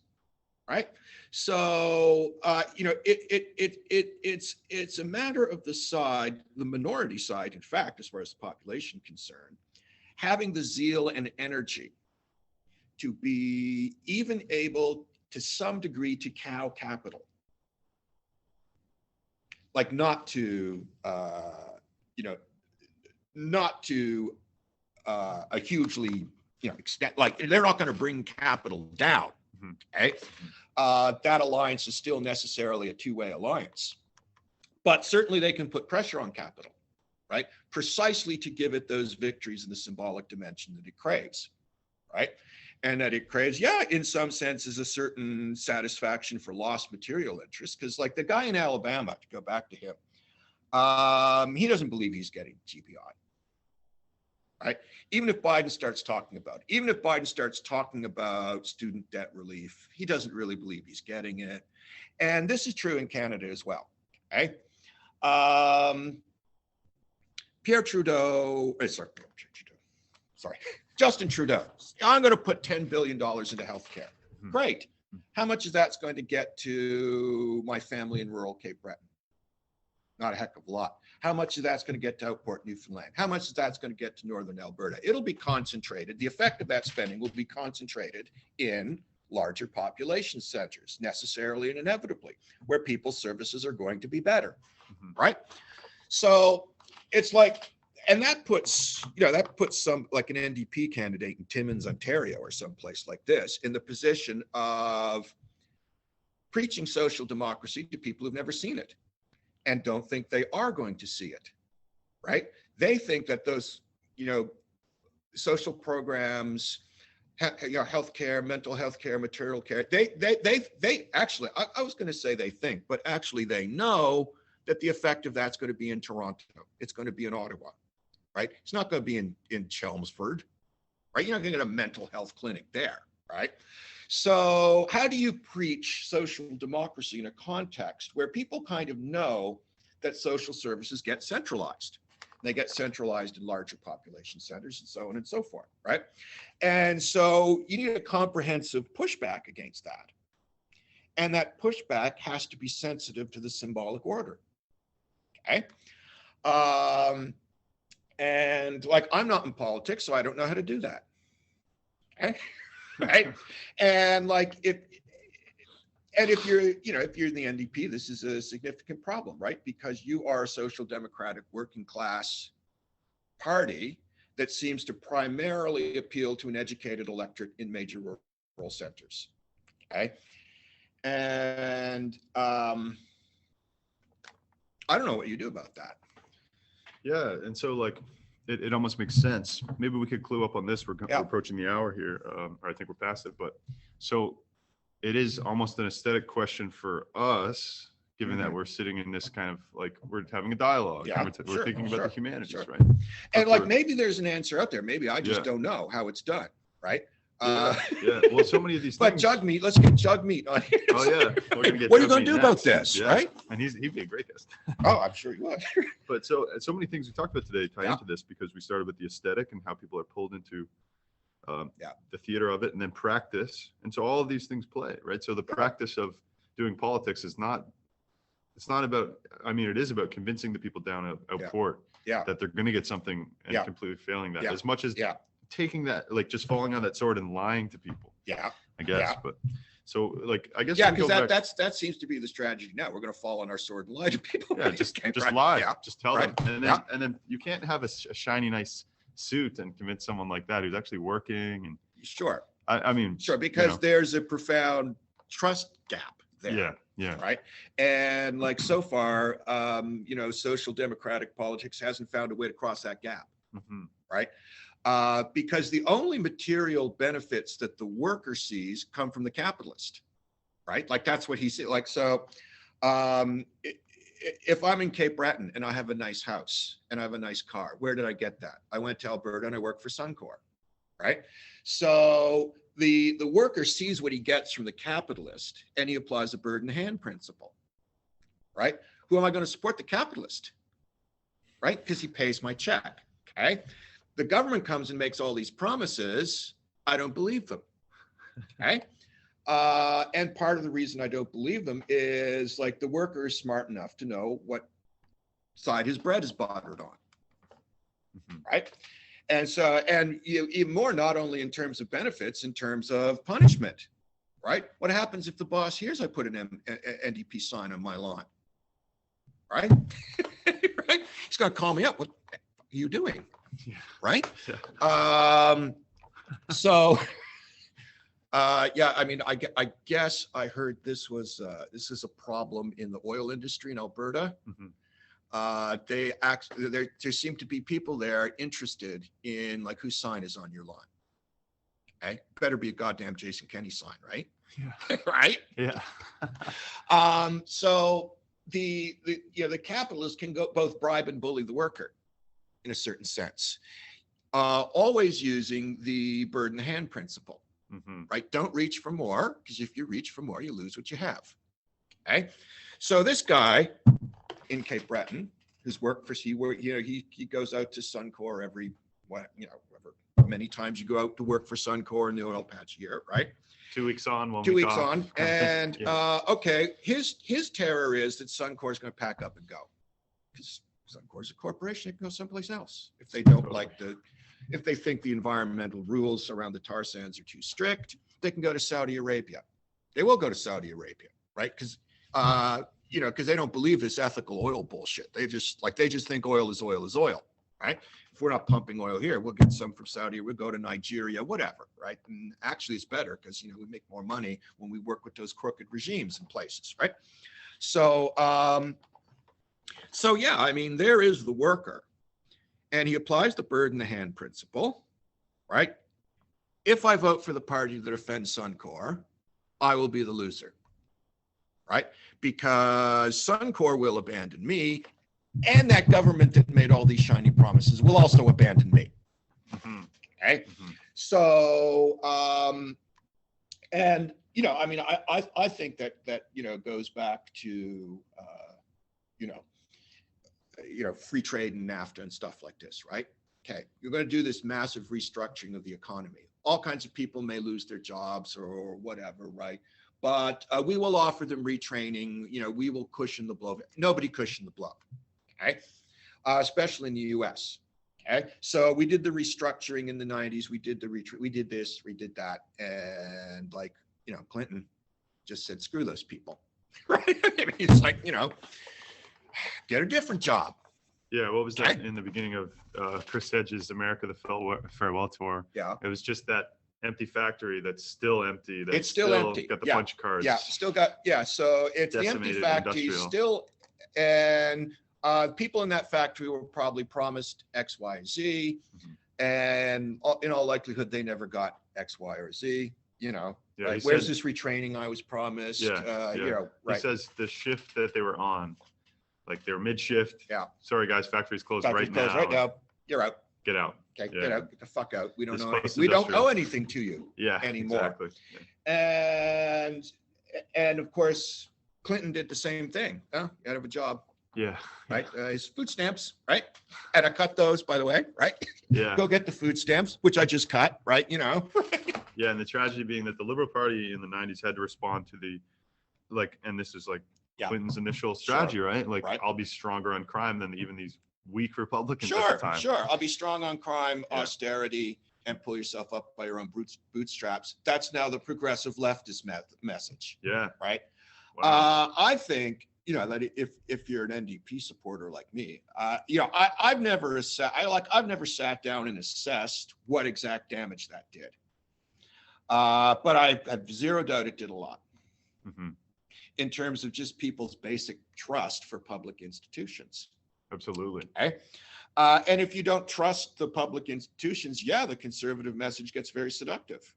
[SPEAKER 2] Right? So, it's a matter of the minority side, in fact, as far as the population concerned, having the zeal and energy to be even able to some degree to cow capital. Like not to a hugely, extent, like they're not going to bring capital down. Okay. That alliance is still necessarily a two-way alliance, but certainly they can put pressure on capital, right? Precisely to give it those victories in the symbolic dimension that it craves, right? And that it craves, yeah, in some senses, a certain satisfaction for lost material interest. Because like the guy in Alabama, to go back to him, he doesn't believe he's getting GPI, right? Even if Biden starts talking about it, even if Biden starts talking about student debt relief, he doesn't really believe he's getting it. And this is true in Canada as well, okay? Justin Trudeau, I'm going to put $10 billion into healthcare. Great. How much is that's going to get to my family in rural Cape Breton? Not a heck of a lot. How much of that's going to get to Outport, Newfoundland? How much of that's going to get to Northern Alberta? It'll be concentrated. The effect of that spending will be concentrated in larger population centers, necessarily and inevitably, where people's services are going to be better, right? So it's like, and that puts some, like an NDP candidate in Timmins, Ontario, or someplace like this, in the position of preaching social democracy to people who've never seen it and don't think they are going to see it, right? They think that those, social programs, healthcare, mental health care, material care, they actually, I was going to say they think, but actually they know that the effect of that's going to be in Toronto. It's going to be in Ottawa, right? It's not going to be in Chelmsford, right? You're not going to get a mental health clinic there, right? So how do you preach social democracy in a context where people kind of know that social services get centralized? They get centralized in larger population centers and so on and so forth, right? And so you need a comprehensive pushback against that. And that pushback has to be sensitive to the symbolic order, okay? And like, I'm not in politics, so I don't know how to do that, okay? Right? And like, if you're in the NDP, this is a significant problem, right? Because you are a social democratic working class party that seems to primarily appeal to an educated electorate in major rural centers, okay? And I don't know what you do about that.
[SPEAKER 1] Yeah, and so like, it almost makes sense. Maybe we could clue up on this. We're approaching the hour here, or I think we're past it. But so it is almost an aesthetic question for us, given that we're sitting in this kind of like, we're having a dialogue.
[SPEAKER 2] Yeah,
[SPEAKER 1] we're thinking about the humanities, right?
[SPEAKER 2] And like, maybe there's an answer out there. Maybe I just don't know how it's done, right?
[SPEAKER 1] Yeah. Well, so many of these
[SPEAKER 2] but
[SPEAKER 1] things.
[SPEAKER 2] Jug Meat, let's get Jug Meat on here.
[SPEAKER 1] Oh yeah, we're gonna get.
[SPEAKER 2] What are you going to do about this, right?
[SPEAKER 1] And he'd be a great guest.
[SPEAKER 2] Oh, I'm sure he would.
[SPEAKER 1] But so many things we talked about today tie into this, because we started with the aesthetic and how people are pulled into the theater of it, and then practice, and so all of these things play, right? So the practice of doing politics is not. It's not about. I mean, it is about convincing the people down at Outport that they're going to get something and completely failing that, as much as taking that, like just falling on that sword and lying to people. I guess. But so like, I guess.
[SPEAKER 2] Yeah, because that seems to be the strategy now. We're going to fall on our sword and lie to people.
[SPEAKER 1] Yeah, just lie. Yeah. Just tell them. And then you can't have a shiny, nice suit and convince someone like that who's actually working. And
[SPEAKER 2] sure.
[SPEAKER 1] I mean,
[SPEAKER 2] sure, because there's a profound trust gap there.
[SPEAKER 1] Yeah.
[SPEAKER 2] Right. And like, so far, social democratic politics hasn't found a way to cross that gap. Right. Because the only material benefits that the worker sees come from the capitalist, right? Like, that's what he sees. Like, so if I'm in Cape Breton and I have a nice house and I have a nice car, where did I get that? I went to Alberta and I work for Suncor, right? So the worker sees what he gets from the capitalist and he applies the bird in hand principle, right? Who am I going to support? The capitalist, right? Because he pays my check, okay? The government comes and makes all these promises. I don't believe them. Okay. And part of the reason I don't believe them is like, the worker is smart enough to know what side his bread is buttered on. Right. And so, and even more, not only in terms of benefits, in terms of punishment. Right. What happens if the boss hears I put an NDP sign on my lawn? Right. Right. He's going to call me up. What are you doing? Right. So I mean, I guess I heard this is a problem in the oil industry in Alberta. There seem to be people there interested in like whose sign is on your lawn. Okay, better be a goddamn Jason Kenney sign, right?
[SPEAKER 1] Yeah.
[SPEAKER 2] Right.
[SPEAKER 1] Yeah.
[SPEAKER 2] So the capitalist can go both bribe and bully the worker, in a certain sense, always using the bird in the hand principle.
[SPEAKER 1] Mm-hmm.
[SPEAKER 2] Right? Don't reach for more, because if you reach for more, you lose what you have. Okay. So this guy in Cape Breton, who's worked for he goes out to Suncor every many times you go out to work for Suncor in the oil patch year, right?
[SPEAKER 1] 2 weeks on, 1
[SPEAKER 2] 2
[SPEAKER 1] week
[SPEAKER 2] weeks
[SPEAKER 1] off.
[SPEAKER 2] on, and okay, his terror is that Suncor is going to pack up and go, because Suncor is a corporation. It can go someplace else if they don't like if they think the environmental rules around the tar sands are too strict. They can go to Saudi Arabia. They will go to Saudi Arabia, right? Because because they don't believe this ethical oil bullshit. They just think oil is oil, right? If we're not pumping oil here, we'll get some from Saudi. We'll go to Nigeria, whatever, right? And actually, it's better because we make more money when we work with those crooked regimes in places, right? So, yeah, I mean, there is the worker, and he applies the bird in the hand principle, right? If I vote for the party that offends Suncor, I will be the loser, right? Because Suncor will abandon me, and that government that made all these shiny promises will also abandon me. Mm-hmm. Okay. Mm-hmm. So, and I mean, I think that goes back to free trade and NAFTA and stuff like this, right? Okay, you're going to do this massive restructuring of the economy. All kinds of people may lose their jobs or whatever, right? But we will offer them retraining. We will cushion the blow. Nobody cushioned the blow, okay? Especially in the U.S. Okay, so we did the restructuring in the 90s. We did we did this, we did that, and Clinton just said, "Screw those people." Right? I mean, it's like get a different job.
[SPEAKER 1] Yeah, what was that in the beginning of Chris Hedges' America the Farewell Tour?
[SPEAKER 2] Yeah.
[SPEAKER 1] It was just that empty factory that's still empty.
[SPEAKER 2] It's still empty.
[SPEAKER 1] Got the punch cards.
[SPEAKER 2] Yeah, still got, so it's the empty factory still, and people in that factory were probably promised X, Y, and Z, and in all likelihood, they never got X, Y, or Z,
[SPEAKER 1] Yeah,
[SPEAKER 2] right? Where's this retraining I was promised?
[SPEAKER 1] Yeah,
[SPEAKER 2] right.
[SPEAKER 1] He says the shift that they were on, like they were mid-shift.
[SPEAKER 2] Yeah.
[SPEAKER 1] Sorry, guys, factory's closed right now.
[SPEAKER 2] You're out.
[SPEAKER 1] Get out.
[SPEAKER 2] Okay, get the fuck out. We don't owe anything to you anymore.
[SPEAKER 1] Exactly.
[SPEAKER 2] Yeah. And of course, Clinton did the same thing. You gotta have a job.
[SPEAKER 1] Yeah.
[SPEAKER 2] Right. His food stamps, right? And I cut those, by the way, right?
[SPEAKER 1] Yeah.
[SPEAKER 2] Go get the food stamps, which I just cut, right?
[SPEAKER 1] Yeah, and the tragedy being that the Liberal Party in the 90s had to respond to and this is Clinton's initial strategy, right? I'll be stronger on crime than even these weak Republicans at the time.
[SPEAKER 2] Sure. I'll be strong on crime, austerity, and pull yourself up by your own bootstraps. That's now the progressive leftist message.
[SPEAKER 1] Yeah.
[SPEAKER 2] Right.
[SPEAKER 1] Wow.
[SPEAKER 2] I think that if you're an NDP supporter like me, I've never sat down and assessed what exact damage that did. But I have zero doubt it did a lot.
[SPEAKER 1] Mm-hmm.
[SPEAKER 2] In terms of just people's basic trust for public institutions.
[SPEAKER 1] Absolutely.
[SPEAKER 2] Okay. And if you don't trust the public institutions, the conservative message gets very seductive.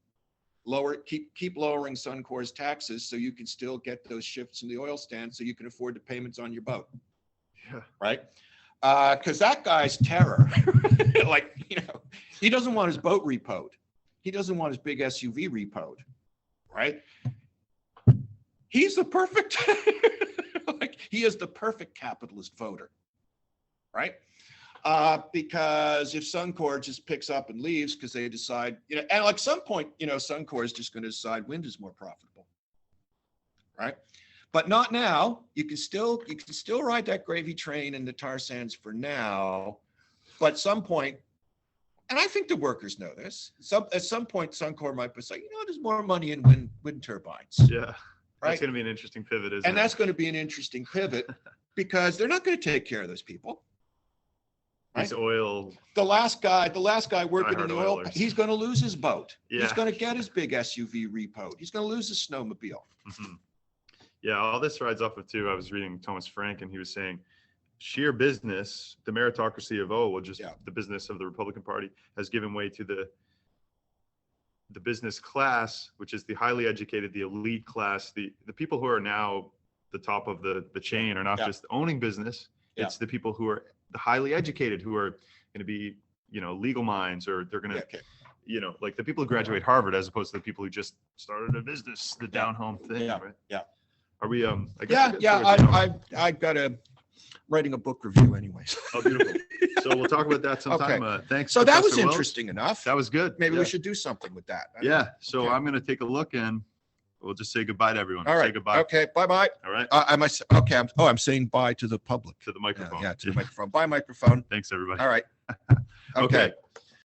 [SPEAKER 2] Keep lowering Suncor's taxes so you can still get those shifts in the oil stand so you can afford the payments on your boat.
[SPEAKER 1] Yeah.
[SPEAKER 2] Right? Because that guy's terror, he doesn't want his boat repoed. He doesn't want his big SUV repoed. Right? He's the perfect, he is the perfect capitalist voter, right? Because if Suncor just picks up and leaves because they decide, and like some point, Suncor is just going to decide wind is more profitable, right? But not now. You can still ride that gravy train in the tar sands for now, but at some point, and I think the workers know this. At some point, Suncor might be saying, there's more money in wind turbines.
[SPEAKER 1] Yeah. Right? That's going to be an interesting pivot, isn't it?
[SPEAKER 2] And that's going to be an interesting pivot because they're not going to take care of those people.
[SPEAKER 1] Right? These oil.
[SPEAKER 2] The last guy working in the oil, he's going to lose his boat.
[SPEAKER 1] Yeah.
[SPEAKER 2] He's going to get his big SUV repoed. He's going to lose his snowmobile.
[SPEAKER 1] Mm-hmm. Yeah, all this rides off of too. I was reading Thomas Frank, and he was saying, sheer business, the meritocracy of the business of the Republican Party has given way to the the business class, which is the highly educated, the elite class, the people who are now the top of the chain are not just owning business. It's the people who are the highly educated who are going to be, legal minds, or they're going to, like the people who graduate Harvard as opposed to the people who just started a business, the down home thing.
[SPEAKER 2] Yeah.
[SPEAKER 1] Right?
[SPEAKER 2] Yeah.
[SPEAKER 1] Are we, I guess
[SPEAKER 2] I've got writing a book review anyways.
[SPEAKER 1] Oh, beautiful. So we'll talk about that sometime.
[SPEAKER 2] Okay.
[SPEAKER 1] Thanks.
[SPEAKER 2] So that was
[SPEAKER 1] Professor Wells.
[SPEAKER 2] interesting enough.
[SPEAKER 1] That was good.
[SPEAKER 2] Maybe we should do something with that.
[SPEAKER 1] Yeah. So
[SPEAKER 2] Okay.
[SPEAKER 1] I'm going to take a look and we'll just say goodbye to everyone.
[SPEAKER 2] All right.
[SPEAKER 1] Say goodbye.
[SPEAKER 2] Okay. Bye-bye.
[SPEAKER 1] All right.
[SPEAKER 2] Okay. I'm saying bye to the public.
[SPEAKER 1] To the microphone.
[SPEAKER 2] Yeah, to the microphone. Bye, microphone.
[SPEAKER 1] Thanks, everybody.
[SPEAKER 2] All right.
[SPEAKER 1] Okay.